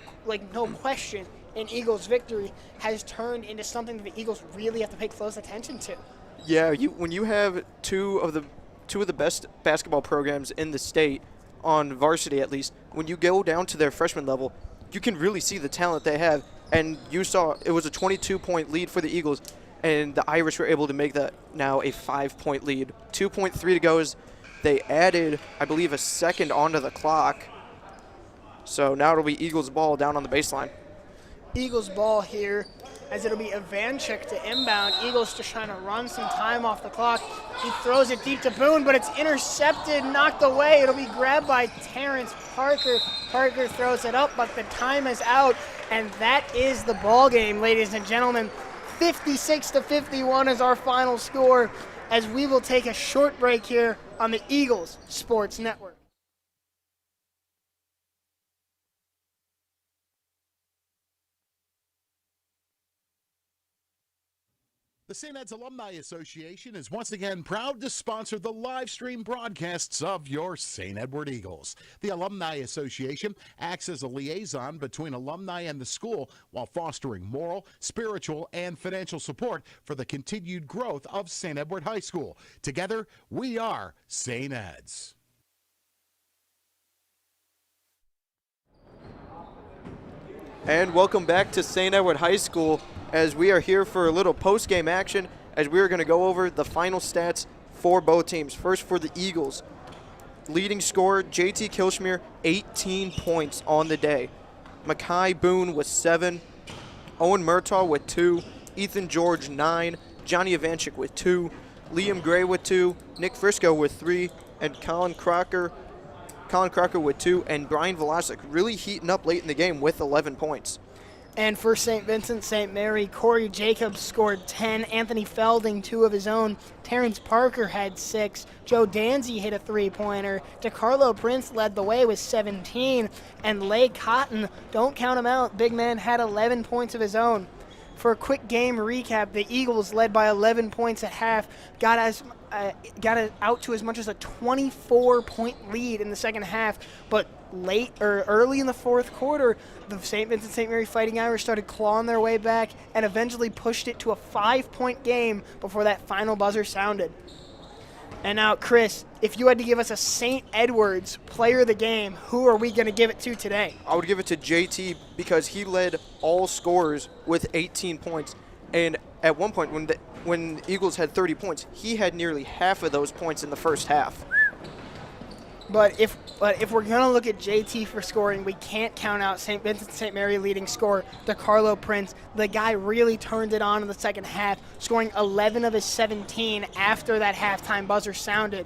no question. An Eagles victory has turned into something that the Eagles really have to pay close attention to. Yeah, when you have two of the best basketball programs in the state, on varsity at least, when you go down to their freshman level, you can really see the talent they have. And you saw it was a 22-point lead for the Eagles, and the Irish were able to make that now a 5-point lead. 2.3 to go as they added, I believe, a second onto the clock. So now it'll be Eagles ball down on the baseline. Eagles ball here. as it'll be Ivanchik to inbound. Eagles just trying to run some time off the clock. He throws it deep to Boone, but it's intercepted, knocked away. It'll be grabbed by Terrence Parker. Parker throws it up, but the time is out, and that is the ball game, ladies and gentlemen. 56-51 is our final score, as we will take a short break here on the Eagles Sports Network. The St. Ed's Alumni Association is once again proud to sponsor the live stream broadcasts of your St. Edward Eagles. The Alumni Association acts as a liaison between alumni and the school while fostering moral, spiritual, and financial support for the continued growth of St. Edward High School. Together, we are St. Ed's. And welcome back to St. Edward High School, as we are here for a little post-game action, as we are going to go over the final stats for both teams. First, for the Eagles, leading scorer JT Kilschmier, 18 points on the day. Makai Boone with 7, Owen Murtaugh with 2, Ethan George 9, Johnny Ivanchik with 2, Liam Gray with 2, Nick Frisco with 3, and Colin Crocker with 2, and Brian Velasic really heating up late in the game with 11 points. And for St. Vincent-St. Mary, Corey Jacobs scored 10, Anthony Felding 2 of his own, Terrence Parker had 6, Joe Danzy hit a 3-pointer, DeCarlo Prince led the way with 17, and Lay Cotton, don't count him out, big man had 11 points of his own. For a quick game recap, the Eagles led by 11 points at half, got it out to as much as a 24-point lead in the second half, but early in the fourth quarter, the St. Vincent-St. Mary Fighting Irish started clawing their way back and eventually pushed it to a 5-point game before that final buzzer sounded. And now, Chris, if you had to give us a St. Edward's player of the game, who are we going to give it to today? I would give it to JT because he led all scorers with 18 points. And at one point, when the Eagles had 30 points, he had nearly half of those points in the first half. But if we're going to look at JT for scoring, we can't count out St. Vincent-St. Mary leading scorer DeCarlo Prince. The guy really turned it on in the second half, scoring 11 of his 17 after that halftime buzzer sounded,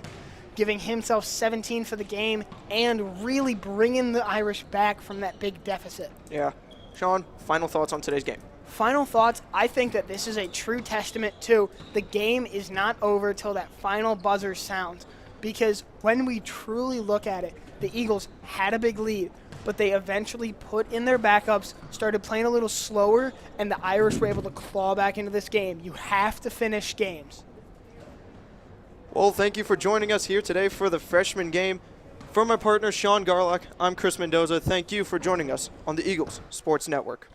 giving himself 17 for the game and really bringing the Irish back from that big deficit. Yeah. Sean, final thoughts on today's game? Final thoughts, I think that this is a true testament to the game is not over till that final buzzer sounds. Because when we truly look at it, the Eagles had a big lead, but they eventually put in their backups, started playing a little slower, and the Irish were able to claw back into this game. You have to finish games. Well, thank you for joining us here today for the freshman game. For my partner, Sean Garlock, I'm Chris Mendoza. Thank you for joining us on the Eagles Sports Network.